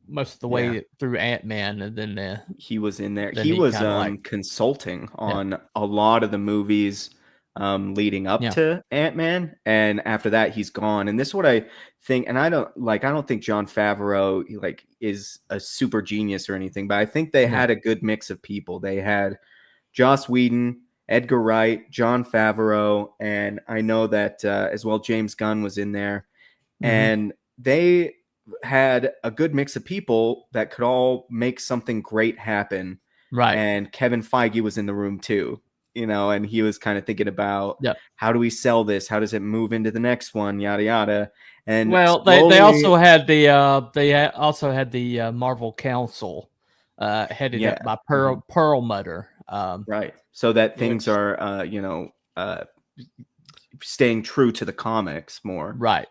most of the way through Ant-Man, and then he was in there. He was consulting on a lot of the movies leading up to Ant-Man, and after that he's gone. And this is what I think, and I don't think Jon Favreau is a super genius or anything, but I think they had a good mix of people. They had Joss Whedon, Edgar Wright, Jon Favreau, and I know that as well James Gunn was in there, and they had a good mix of people that could all make something great happen. Right. And Kevin Feige was in the room too, and he was kind of thinking about how do we sell this? How does it move into the next one? Yada, yada. And they also had the Marvel Council headed up by Perlmutter. Right. So that things are, staying true to the comics more. Right.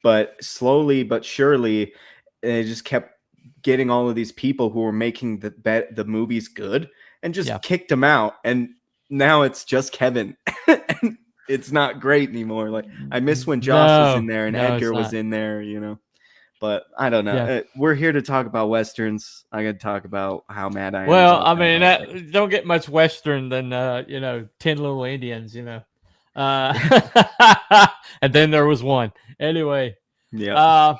But slowly but surely, they just kept getting all of these people who were making the movies good and just kicked them out. And now it's just Kevin. And it's not great anymore. I miss when Joss was in there and Edgar was in there, But I don't know. We're here to talk about Westerns. I got to talk about how mad I am. Well, I mean, that don't get much Western than, 10 Little Indians, and then there was one. Anyway. Yeah.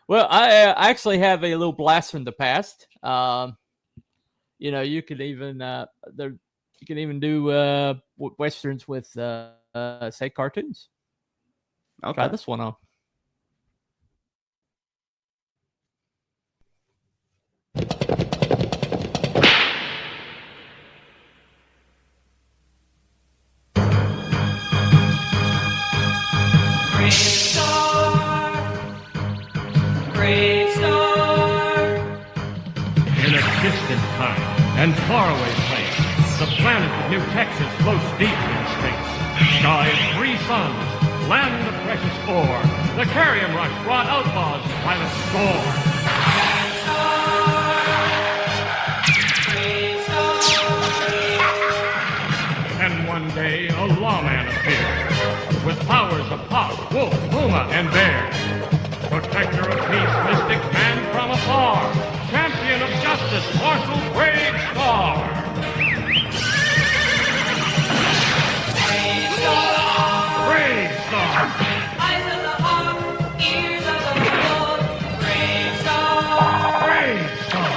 Well, I actually have a little blast from the past. You could even do Westerns with say cartoons. Okay. Try this one on. In a distant time and faraway place, the planet of New Texas floats deep in space. Sky of 3 suns, land of precious ore. The carrion rush brought outlaws by the score. And one day, a lawman appeared with powers of hawk, wolf, puma, and bear. Protector of peace, mystic man from afar. Champion of justice, Marshal Brave Star. Brave Star. Eyes of the hawk, ears of the wolf. Brave Star. Brave Star.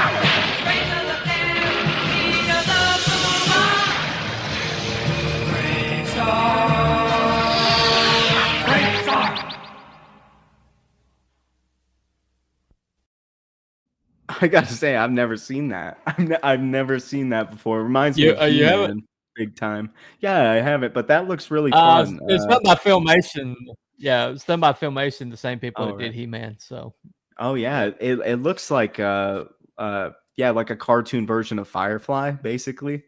Brains of the bear, feet of the puma. Brave Star. Brave Star. I gotta say, I've never seen that. I've never seen that before. It reminds me You of you haven't? He-Man, big time. Yeah, I haven't, but that looks really fun. It's done by Filmation. Yeah, it's done by Filmation, the same people Oh that did right. He-Man. So Oh yeah, it looks like yeah, like a cartoon version of Firefly, basically.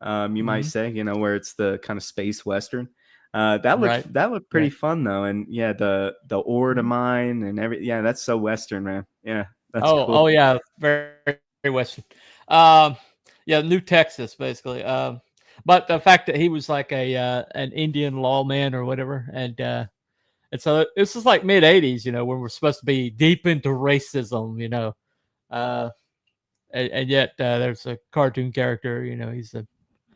You might Mhm. say, where it's the kind of space western. Right. That looked pretty Right. fun though, and yeah, the ore to Mhm. mine and yeah, that's so western, man. Yeah, that's Oh cool. yeah, very, very Western. Yeah, New Texas, basically. But the fact that he was like an Indian lawman or whatever, and so this is like mid '80s, when we're supposed to be deep into racism, uh, and yet there's a cartoon character, he's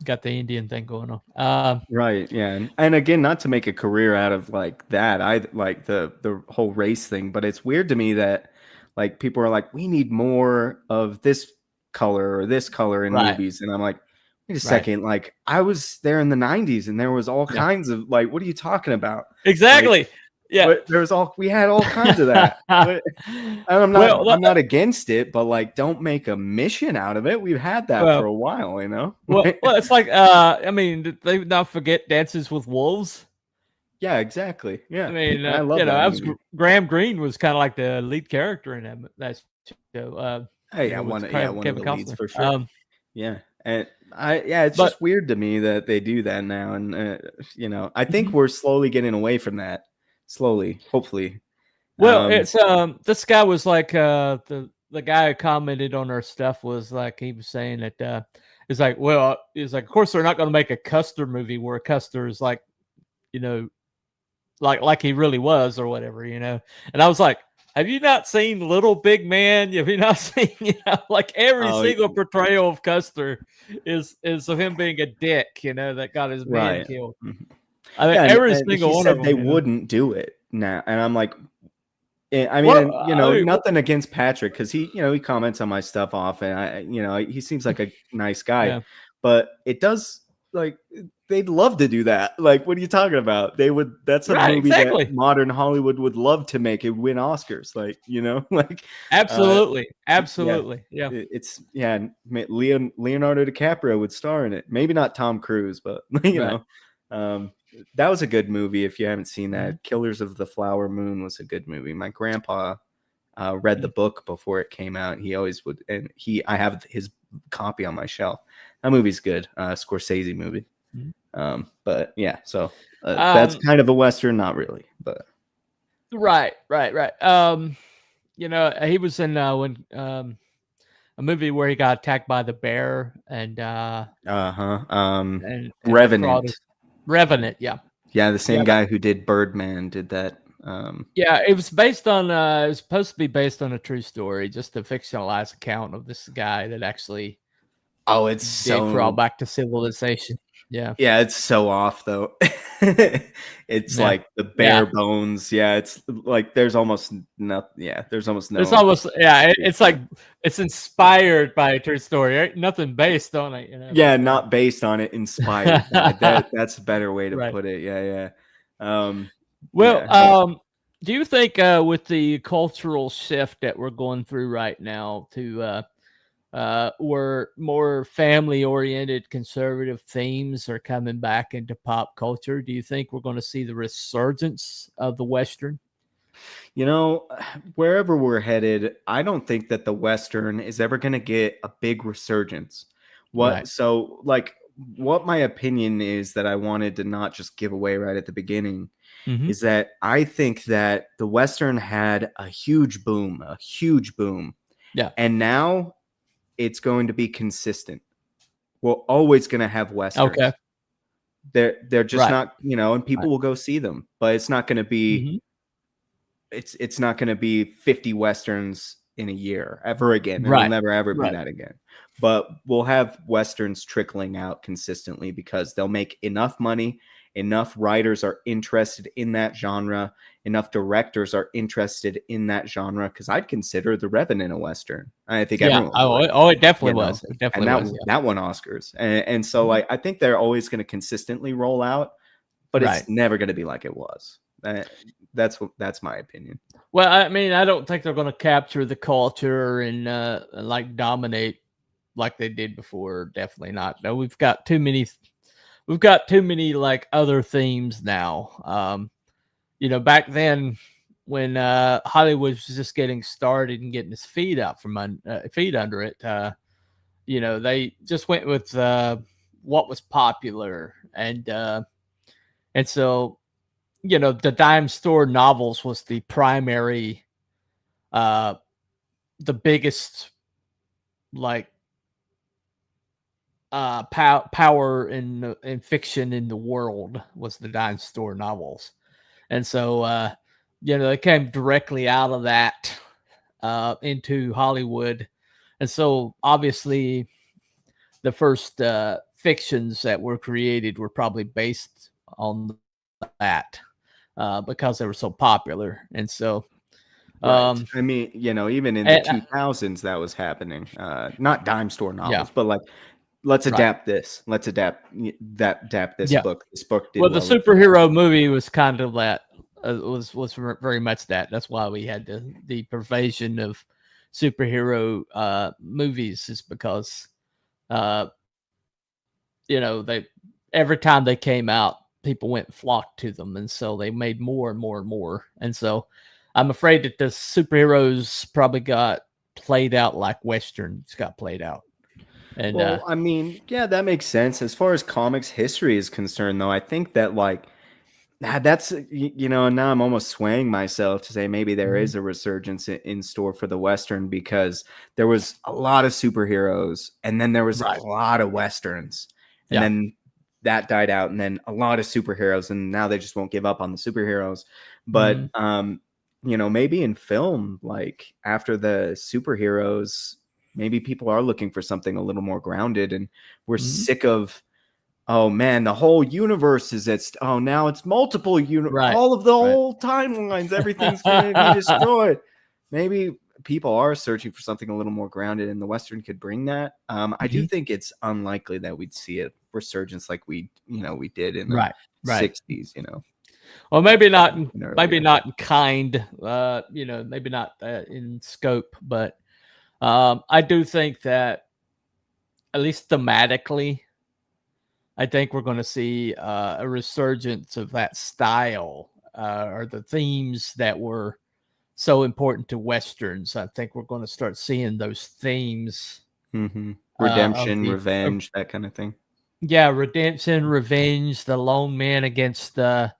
got the Indian thing going on. Right, yeah, and again, not to make a career out of like that, I like the whole race thing, but it's weird to me that like people are like, we need more of this color or this color in Right. movies, and I'm like, wait a Right. second, like I was there in the '90s, and there was all Yeah. kinds of like, what are you talking about? Like, Exactly. Yeah. we had all kinds of that. And Well, I'm not against it, but like, don't make a mission out of it. We've had that for well, a while, you know. well, it's like I mean, did they not forget Dances with Wolves? Yeah, exactly. I Yeah, mean, I love that I was movie. Graham Greene was kind of like the lead character in that show. Hey, With one of Kevin the leads Costner. for sure. Yeah, and it's But just weird to me that they do that now, and I think Mhm. we're slowly getting away from that. Slowly, hopefully. Well, it's this guy was like the guy who commented on our stuff was like he was saying that it's like of course they're not going to make a Custer movie where Custer is like you know like he really was or whatever, And I was like, have you not seen Little Big Man? Have you not seen, like every Oh, single portrayal of Custer is of him being a dick, that got his man right. killed. Mhm. I mean, Yeah, every and he single one of said they them. wouldn't do it now, and I'm like, I mean, Well, and I mean, nothing against Patrick because he comments on my stuff often. He seems like a nice guy, yeah, but it does like they'd love to do that. Like, what are you talking about? They would. That's a right, movie that exactly, modern Hollywood would love to make. It win Oscars, like like uh, absolutely, yeah, absolutely, yeah, it's yeah. Leonardo DiCaprio would star in it. Maybe not Tom Cruise, but right. um, that was a good movie. If you haven't seen Mhm. that, Killers of the Flower Moon was a good movie. My grandpa read the Mhm. book before it came out. He always would, and I have his copy on my shelf. That movie's good. Scorsese movie. Mhm. But yeah, so that's Um, kind of a Western, not really, but right, right, right. He was in when a movie where he got attacked by the bear uh-huh. and the fraud Revenant. is Revenant, yeah. Yeah, the Yeah, same guy who did Birdman did that. yeah, it was based on it was supposed to be based on a true story, just a fictionalized account of this guy that actually Oh, it's did crawl so back to civilization. Yeah. yeah, it's so off though. It's Yeah. like the Yeah. bare bones. Yeah, it's like there's almost no. Yeah, there's almost It's no. almost it's like it's inspired by a true story, right? Nothing based on it, Yeah, but not based on it, inspired by it. That's a better way to right. put it. Yeah, yeah. Well, Yeah. do you think with the cultural shift that we're going through right now to where more family-oriented conservative themes are coming back into pop culture, do you think we're going to see the resurgence of the Western? Wherever we're headed, I don't think that the Western is ever going to get a big resurgence. Right. What my opinion is that I wanted to not just give away right at the beginning Mhm. is that I think that the Western had a huge boom. Yeah. And now it's going to be consistent. We're always going to have Okay. Westerns. They're just Right. not, and people Right. will go see them, but it's not going to be Mhm. it's not going to be 50 westerns in a year ever again. It'll Right. never ever be Right. that again. But we'll have westerns trickling out consistently because they'll make enough money, enough writers are interested in that genre, enough directors are interested in that genre because I'd consider The Revenant a western. I think Yeah. everyone would, It definitely you know. was. It And definitely was. Yeah. that won Oscars. And so Mhm. like I think they're always going to consistently roll out, but it's Right. never going to be like it was. That's my opinion. Well, I mean, I don't think they're going to capture the culture and like dominate like they did before. Definitely not. No, we've got too many. We've got too many like other themes now. Back then when Hollywood was just getting started and getting his feet out from feet under it, they just went with what was popular, and so the dime store novels was the primary, the biggest like power in fiction in the world was the dime store novels, and so they came directly out of that into Hollywood, and so obviously the first fictions that were created were probably based on that because they were so popular, and so. Right. I mean, even in the 2000s, that was happening. Not dime store novels, but like, let's adapt this. Let's adapt this book. This book did well. The superhero movie was kind of that. Was very much that. That's why we had the pervasion of superhero movies, is because they every time they came out, people went and flocked to them, and so they made more and more and more, and so. I'm afraid that the superheroes probably got played out like Westerns got played out. And well, I mean, yeah, that makes sense. As far as comics history is concerned, though, I think that like that's and now I'm almost swaying myself to say maybe there is a resurgence in store for the Western, because there was a lot of superheroes and then there was a lot of Westerns, and then that died out, and then a lot of superheroes, and now they just won't give up on the superheroes. But maybe in film, like after the superheroes, maybe people are looking for something a little more grounded, and we're sick of, oh man, the whole universe is now it's multiple all of the whole timelines, everything's going to be destroyed. Maybe people are searching for something a little more grounded, and the Western could bring that. I do think it's unlikely that we'd see a resurgence like we did in the 60s, Well, maybe not. Maybe not in kind. Maybe not in scope. But I do think that, at least thematically, I think we're going to see a resurgence of that style, or the themes that were so important to Westerns. I think we're going to start seeing those themes. Redemption, revenge, that kind of thing. Yeah, redemption, revenge. The lone man against the.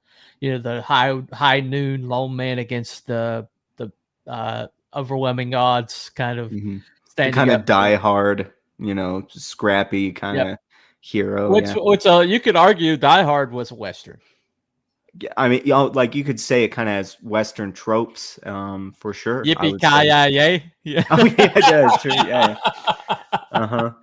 The high noon lone man against the overwhelming odds, kind of standing kind of die hard, scrappy kind of hero. Which you could argue Die Hard was a Western. I mean, like you could say it kind of has Western tropes, for sure. Yippee-ki-yay! Yeah. Oh yeah, that's true. Yeah.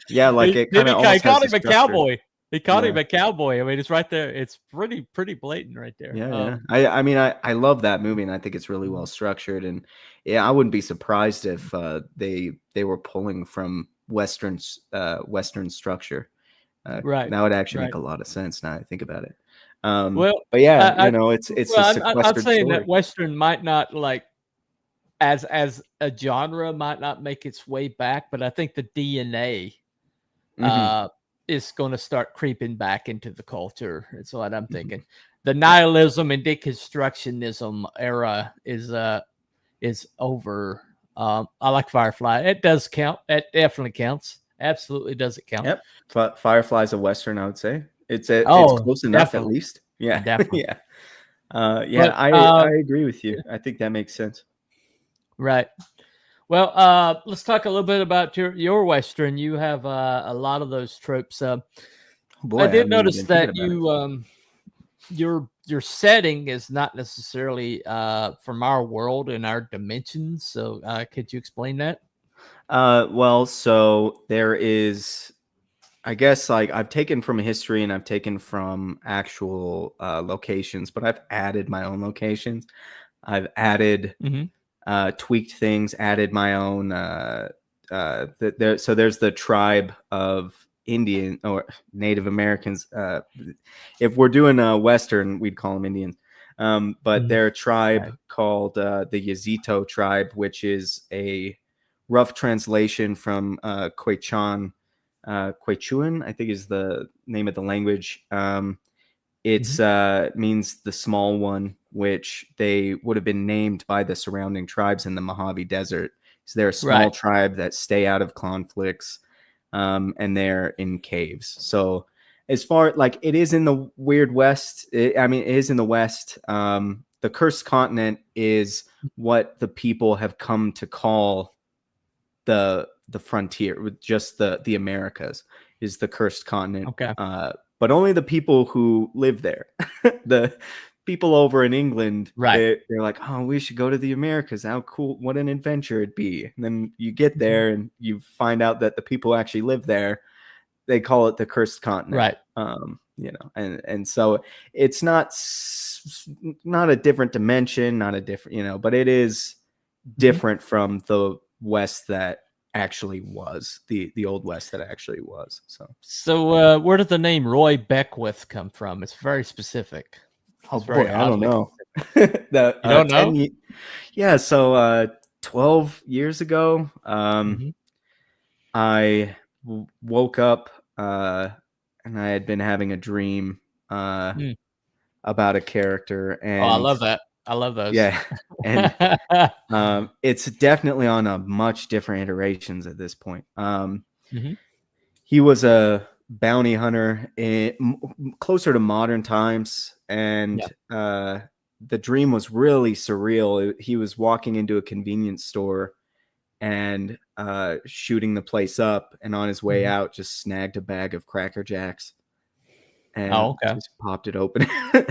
Yeah, like it kind of almost called him a cowboy. He called him a cowboy. I mean, it's right there. It's pretty blatant right there. Yeah, I mean, I love that movie, and I think it's really well structured. And yeah, I wouldn't be surprised if they were pulling from Western structure. That would actually make a lot of sense now I think about it. But yeah, it's a sequestered I'm saying story. that Western might not, like, as a genre, might not make its way back, but I think the DNA is going to start creeping back into the culture. That's what I'm thinking. The nihilism and deconstructionism era is over. I like Firefly. It does count. It definitely counts. Absolutely does it count. Yep. Firefly's a Western, I would say. It's close enough, definitely. at least. Yeah. Definitely. But, I agree with you. I think that makes sense. Right. Well, let's talk a little bit about your Western. You have a lot of those tropes. I did notice that your setting is not necessarily from our world and our dimensions. So could you explain that? Well, so there is, I guess, like I've taken from history and I've taken from actual locations, but I've added my own locations. I've added tweaked things, added my own. So there's the tribe of Indian or Native Americans. If we're doing a Western, we'd call them Indians. But they're a tribe called the Yazito tribe, which is a rough translation from Quechuan, I think is the name of the language. It's means the small one, which they would have been named by the surrounding tribes in the Mojave Desert. So they're a small tribe that stay out of conflicts, and they're in caves. So as far like it is in the Weird West, it is in the West. The Cursed Continent is what the people have come to call the frontier, with just the Americas is the Cursed Continent. Okay. But only the people who live there. The people over in England, they're like, oh, we should go to the Americas. How cool, what an adventure it'd be. And then you get there and you find out that the people who actually live there, they call it the Cursed Continent. And so it's not a different dimension, not a different, but it is different from the West that actually was the old West that actually was. So where did the name Roy Beckwith come from? It's very specific. Oh boy, I don't know. You don't know? Yeah, so 12 years ago, I woke up and I had been having a dream about a character. And I love that. I love those. Yeah, and it's definitely on a much different iterations at this point. He was a bounty hunter closer to modern times, and the dream was really surreal. He was walking into a convenience store and shooting the place up, and on his way out just snagged a bag of Cracker Jacks and just popped it open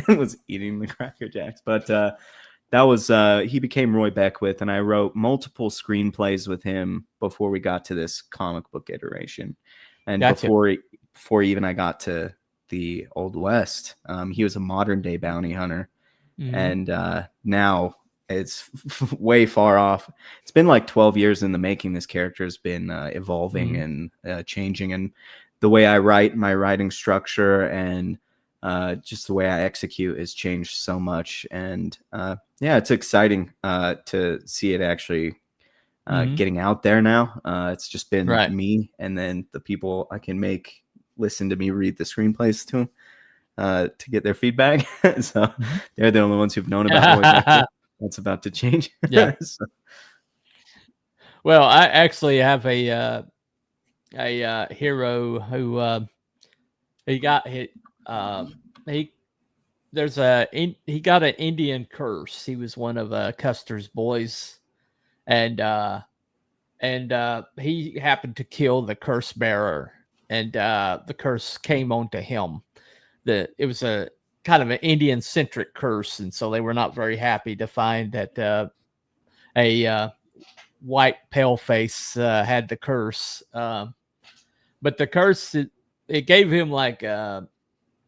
and was eating the Cracker Jacks. But that was he became Roy Beckwith, and I wrote multiple screenplays with him before we got to this comic book iteration. And before even I got to the Old West, he was a modern day bounty hunter. And now it's way far off. It's been like 12 years in the making. This character has been evolving and changing, and the way I write, my writing structure, and just the way I execute has changed so much. And it's exciting to see it actually getting out there now. It's just been me, and then the people I can make listen to me read the screenplays to them to get their feedback. So they're the only ones who've known about it. That's about to change. So. Well, I actually have a hero who he got hit. He got an Indian curse. He was one of Custer's boys, and he happened to kill the curse bearer, and the curse came onto him. It was a kind of an Indian centric curse, and so they were not very happy to find that a white paleface had the curse. But the curse, it gave him like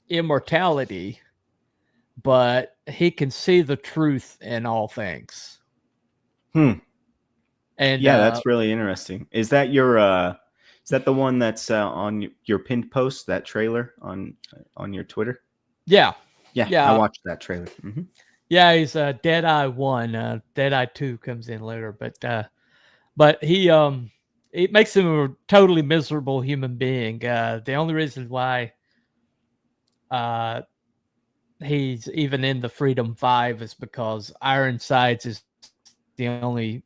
immortality, but he can see the truth in all things. And that's really interesting. Is that is that the one that's on your pinned post, that trailer on your Twitter? Yeah. I watched that trailer. Yeah, he's Deadeye 1. Deadeye 2 comes in later, but he it makes him a totally miserable human being. The only reason why he's even in the Freedom 5 is because Ironsides is the only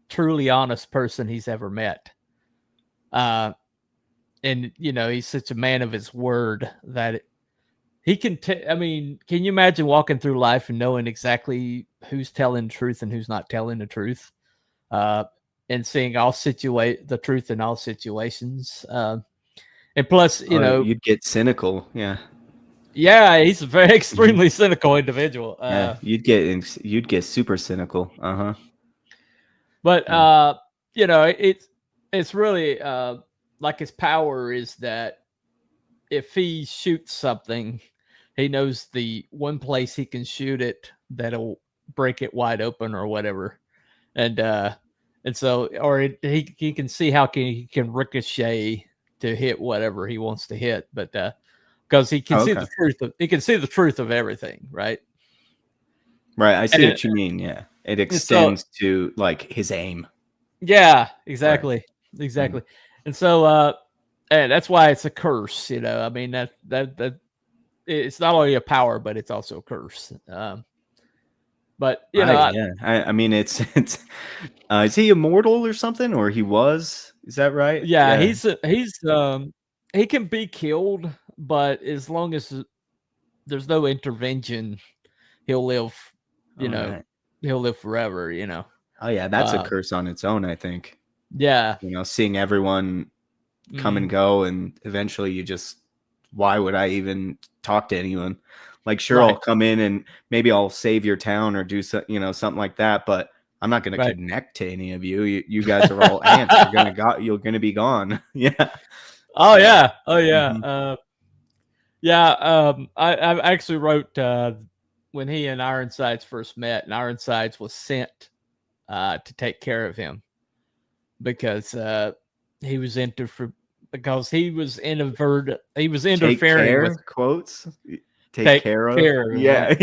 truly honest person he's ever met. And he's such a man of his word that he can can you imagine walking through life and knowing exactly who's telling the truth and who's not telling the truth? And seeing the truth in all situations. And plus, you'd get cynical. Yeah, he's a very extremely cynical individual. You'd get super cynical. But it's really like his power is that if he shoots something, he knows the one place he can shoot it that'll break it wide open or whatever, and so he can see how he can ricochet to hit whatever he wants to hit, but because he can see the truth of everything, right? Right. I see And what you mean. Yeah. It and so extends to like his aim. yeah, Right. exactly. Exactly. And so and that's why it's a curse, you know. I mean that it's not only a power, but it's also a curse. But you know, Right. Yeah. I mean, it's is he immortal or something, or he was? Is that right? yeah, Yeah. he can be killed, but as long as there's no intervention, he'll live, you All know, right. he'll live forever, you know. Oh yeah, that's a curse on its own, I think. Yeah. You know, seeing everyone come and Mhm. go, and eventually you just, why would I even talk to anyone? Like, sure, Right. I'll come in and maybe I'll save your town or do something like that, but I'm not going to Right. connect to any of you. You guys are all ants. You're gonna be gone. Yeah. Oh So, yeah. Oh yeah. mhm. Yeah, I actually wrote when he and Ironsides first met, and Ironsides was sent to take care of him because he was because he was Take interfering with care, quotes. Take take care of. care of him. Yeah.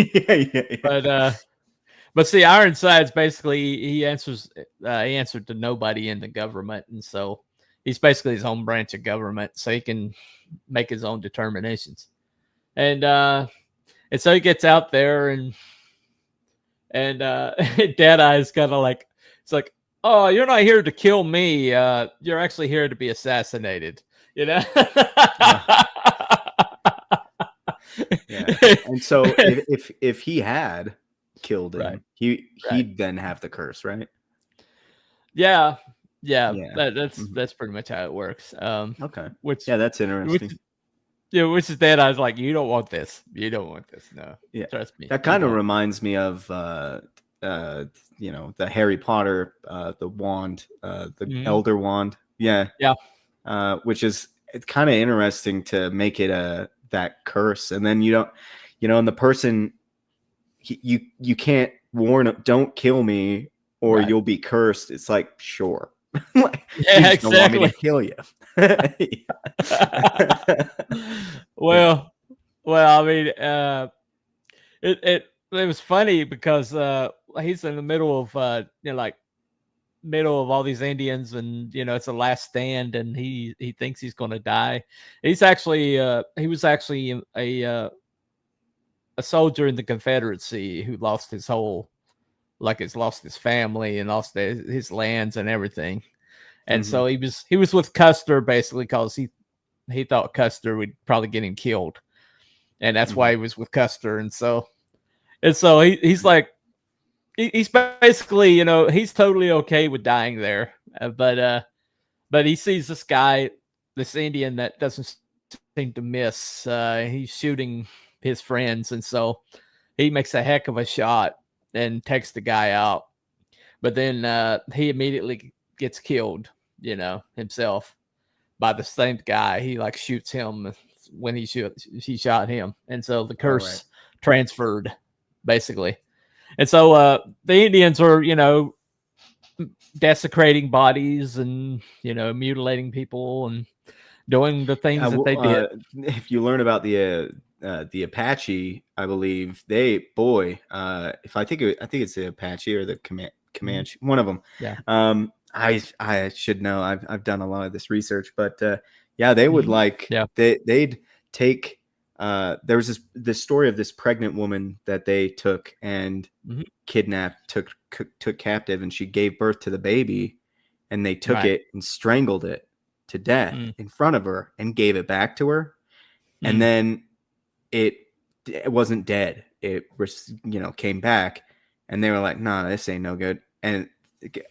Yeah. But see, Ironsides basically he answered to nobody in the government, and so he's basically his own branch of government, so he can make his own determinations. And so he gets out there and Deadeye's kind of like, it's like, oh, you're not here to kill me. You're actually here to be assassinated. You know? Yeah. And so if he had killed Right. him, Right. he'd then have the curse, right? Yeah. Yeah. Yeah. That's pretty much how it works. Okay. Which Yeah, that's which interesting. yeah, which is that I was like, you don't want this. You don't want this. No. Yeah. Trust me. That You kind of don't. reminds me of the Harry Potter, the wand, the Mhm. elder wand. Yeah. Yeah. Which is, it's kind of interesting to make it that curse, and then and the person, you can't warn him, don't kill me or Right. you'll be cursed. It's like, sure. Like, you Yeah, just don't want me to exactly. kill you. Well, I mean, it was funny because he's in the middle of like middle of all these Indians, and it's a last stand, and he thinks he's going to die. He was actually a soldier in the Confederacy who lost his whole, like, has lost his family and lost his lands and everything. And Mhm. so he was with Custer basically because he thought Custer would probably get him killed, and that's why Mhm. he was with Custer. And so he's like, he's basically, he's totally okay with dying there, but he sees this guy, this Indian that doesn't seem to miss. He's shooting his friends, and so he makes a heck of a shot and takes the guy out. But then he immediately gets killed, himself by the same guy. He like shoots him when he shot him, and so the All right. curse transferred basically. And so the Indians are, desecrating bodies and mutilating people and doing the Yeah, things that they did. if you learn about the Apache, I believe if I think it's the Apache or the Comanche, one of them. Yeah. I should know. I've done a lot of this research, but yeah, they would Yeah. they'd take. There was this story of this pregnant woman that they took and kidnapped, took captive, and she gave birth to the baby, and they took Right. it and strangled it to death in front of her and gave it back to her, and then it wasn't dead. It was, came back, and they were like, "Nah, this ain't no good." And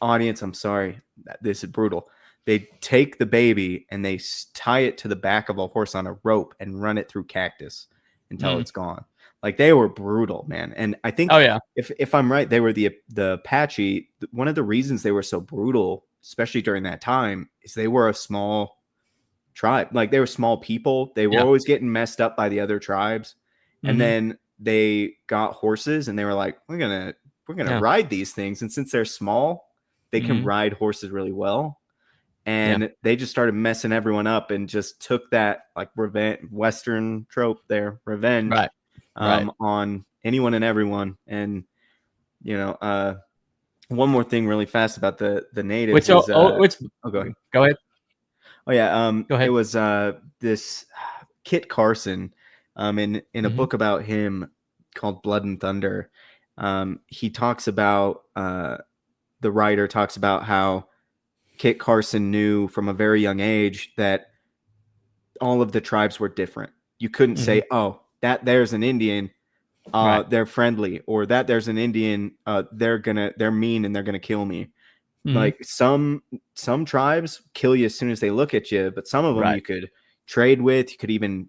audience, I'm sorry, this is brutal. They take the baby and they tie it to the back of a horse on a rope and run it through cactus until it's gone. Like, they were brutal, man. And I think, Oh yeah. if I'm right, they were the Apache. One of the reasons they were so brutal, especially during that time, is they were a small tribe. Like, they were small people. They were Yeah. always getting messed up by the other tribes. And Mhm. then they got horses and they were like, we're gonna Yeah. ride these things. And since they're small, they can Mhm. ride horses really well. Yeah. And they just started messing everyone up and just took that, like, Western trope there, revenge, Right. Right. on anyone and everyone. And one more thing really fast about the natives. Which is, go ahead. Oh yeah, Go ahead. it was this Kit Carson, in a Mhm. book about him called Blood and Thunder. He talks about the writer talks about how Kit Carson knew from a very young age that all of the tribes were different. You couldn't say, "Oh, that there's an Indian, Right. they're friendly," or "that there's an Indian, they're mean and they're gonna kill me." Mhm. Like some tribes kill you as soon as they look at you, but some of them Right. you could trade with. You could even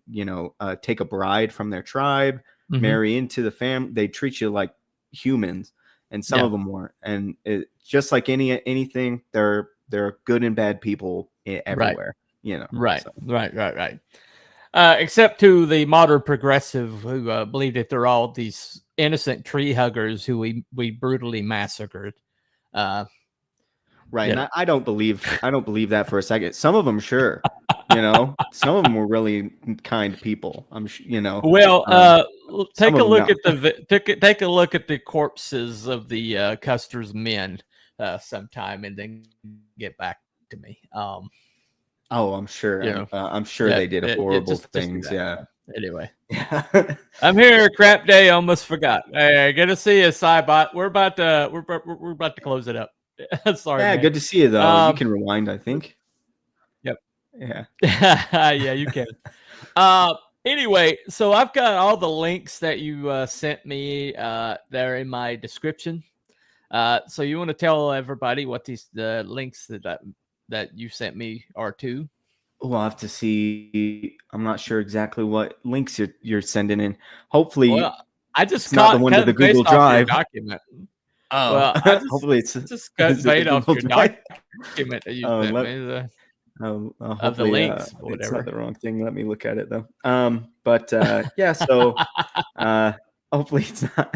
take a bride from their tribe, Mhm. marry into the fam. They treat you like humans, and some Yeah. of them weren't. And just like anything, there are good and bad people everywhere. Right. so. Right. Except to the modern progressive who believe that they're all these innocent tree huggers who we brutally massacred. Right, you and know. I don't believe that for a second. Some of them, sure, some of them were really kind people. Well, take some a of 'em look not. take a look at the corpses of the Custer's men sometime, and then get back to me. Oh, I'm sure. You know, I'm sure yeah, they did horrible just do things. that. Yeah. Anyway, Yeah. I'm here. Crap day. Almost forgot. Hey, good to see you, Cybot. We're about to close it up. Sorry, Yeah. man. Good to see you, though. You can rewind, I think. Yep. Yeah. Yeah, you can. Anyway, so I've got all the links that you sent me there in my description. So you want to tell everybody what the links that you sent me are to? We'll have to see. I'm not sure exactly what links you're sending in. Hopefully, Well, I just it's not the one to cut the and paste Google off your Drive. document. Oh, Well, hopefully it's cut is and it the paste off Google your Drive? document that you Oh, sent let, me oh, of the hopefully links, or it's whatever. not the wrong thing. Let me look at it though. But yeah, so hopefully it's not.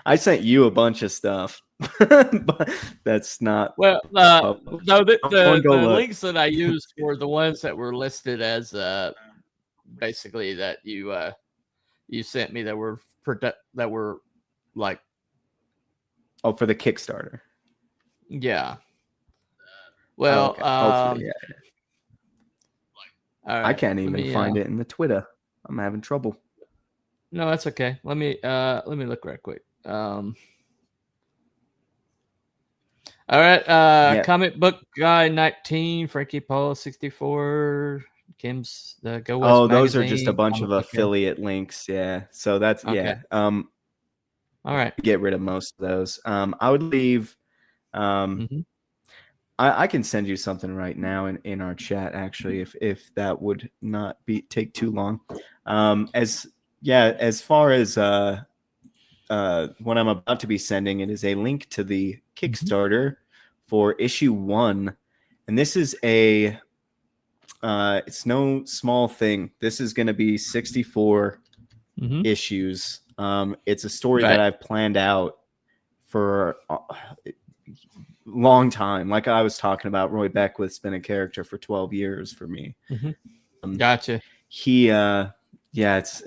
I sent you a bunch of stuff, but that's not. Well, no, Go the look. links that I used were the ones that were listed as basically that you sent me that were like, oh, for the Kickstarter. Yeah. Well, okay. Hopefully, yeah. All right, I can't even find it in the Twitter. I'm having trouble. No, that's okay. Let me look right quick. All right. Yeah. Comic book guy 19, Frankie Paul 64, Kim's the Go West Oh, magazine, those are just a bunch of Comic Book Guy. affiliate links. Yeah. So that's Okay. yeah. All right. Get rid of most of those. I would leave. I can send you something right now in our chat, actually, if that would not take too long. As far as what I'm about to be sending, it is a link to the Kickstarter for issue 1, and this is it's no small thing. This is going to be 64 issues. It's a story that I've planned out for long time. Like I was talking about, Roy Beckwith's been a character for 12 years for me. Gotcha. He it's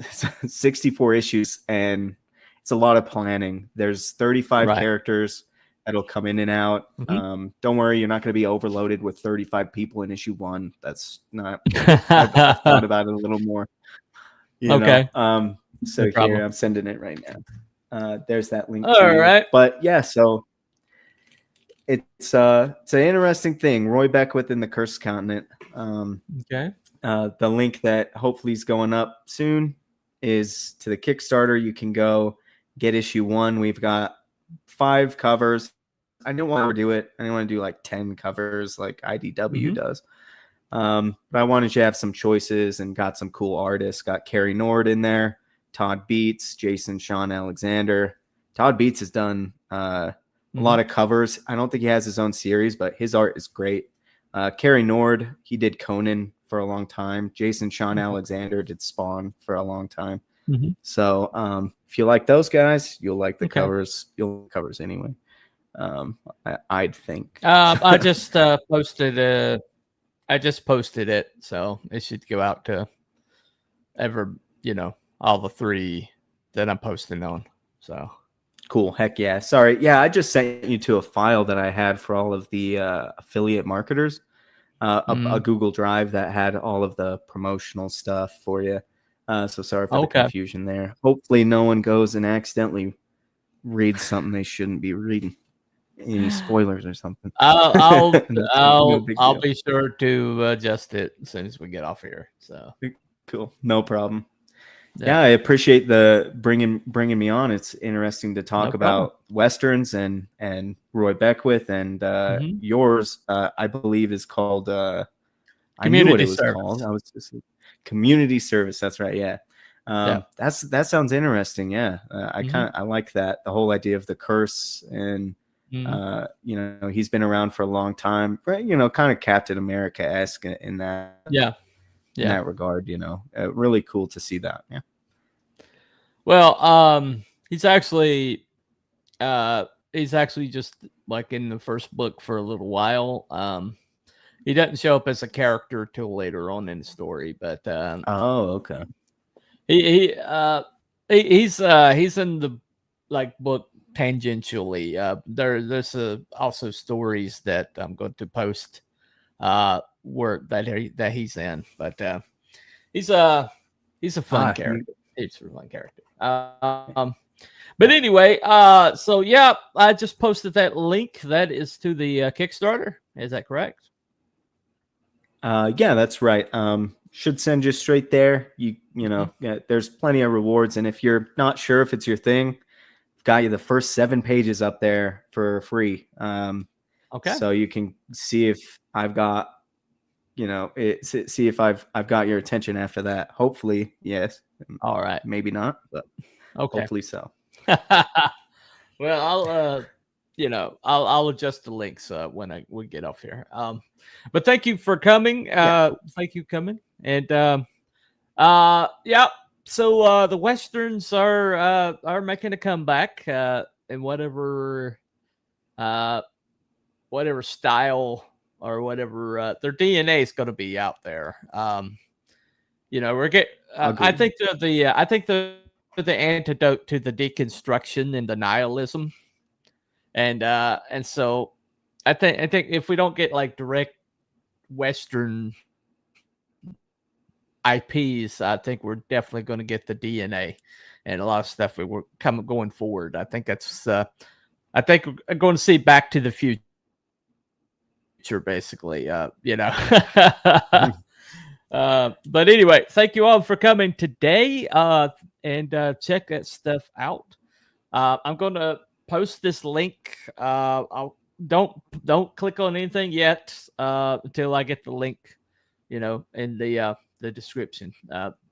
64 issues, and it's a lot of planning. There's 35 characters that'll come in and out. Don't worry, you're not going to be overloaded with 35 people in issue 1. That's not. I've thought about it a little more. Okay. So here, I'm sending it right now. There's that link. All right. But yeah, so it's an interesting thing. Roy Beckwith in the Cursed Continent. Okay. The link that hopefully is going up soon is to the Kickstarter. You can go get issue 1. We've got 5 covers. I didn't want to do it. I didn't want to do like 10 covers like IDW does. But I wanted you to have some choices and got some cool artists. Got Carrie Nord in there, Todd Beats, Jason Sean Alexander. Todd Beats has done a lot of covers. I don't think he has his own series, but his art is great. Carrie Nord, he did Conan for a long time. Jason Sean Alexander did Spawn for a long time. So if you like those guys, you'll like the covers. You'll like covers anyway. I'd think. I just posted it, so it should go out to all the 3 that I'm posting on. So Cool. Heck yeah. Sorry. Yeah, I just sent you to a file that I had for all of the affiliate marketers, a Google Drive that had all of the promotional stuff for you. So sorry for the Okay. confusion there. Hopefully no one goes and accidentally reads something they shouldn't be reading. Any spoilers or something. I'll That's no big I'll deal. be sure to adjust it as soon as we get off here. So Cool. No problem. yeah, Yeah, I appreciate the bringing me on. It's interesting to talk no problem. about westerns and Roy Beckwith and Mhm. yours. I believe is called. I knew what Community it was called. service. I was just community service. That's right. Yeah. Yeah. That sounds interesting. Yeah, Mhm. I like that, the whole idea of the curse, and Mhm. you know, he's been around for a long time, but you know, kind of Captain America-esque in Yeah. Yeah. that regard. You know, really cool to see that. Yeah. Well, he's actually just like in the first book for a little while. He doesn't show up as a character till later on in the story, but Oh, okay. he he's in the like book tangentially. There's also stories that I'm going to post where that he's in, but he's he's a fun character. He's a fun character. But anyway, so yeah, I just posted that link. That is to the Kickstarter. Is that correct? Yeah, that's right. Should send you straight there. You know, yeah, there's plenty of rewards, and if you're not sure if it's your thing, I've got you the first 7 pages up there for free. Okay. So you can see if I've got, you know, see if I've got your attention after that. Hopefully, yes. All right. Maybe not, but Okay. hopefully so. Well, I'll you know, I'll adjust the links when we get off here. But thank you for coming. Thank you for coming. And yeah. So the westerns are making a comeback in whatever whatever style or whatever their DNA is going to be out there. You know, we're get. I think the antidote to the deconstruction and the nihilism, and so I think if we don't get like direct Western IPs, I think we're definitely going to get the DNA and a lot of stuff we were going forward. I think that's I think we're going to see Back to the Future, basically. You know. But anyway, thank you all for coming today, and check that stuff out. I'm going to post this link. Don't click on anything yet until I get the link, you know, in the description.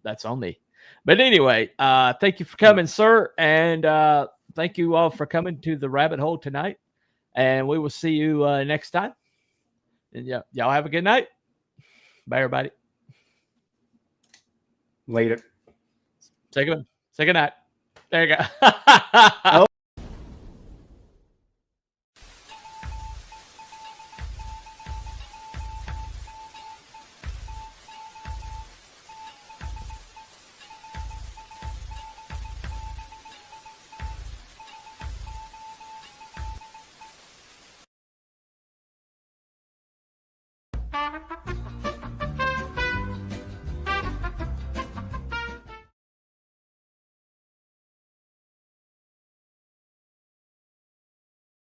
That's on me. But anyway, thank you for coming, sir, and thank you all for coming to the rabbit hole tonight. And we will see you next time. And yeah, y'all have a good night. Bye, everybody. Later. Say good night. There you go. Oh.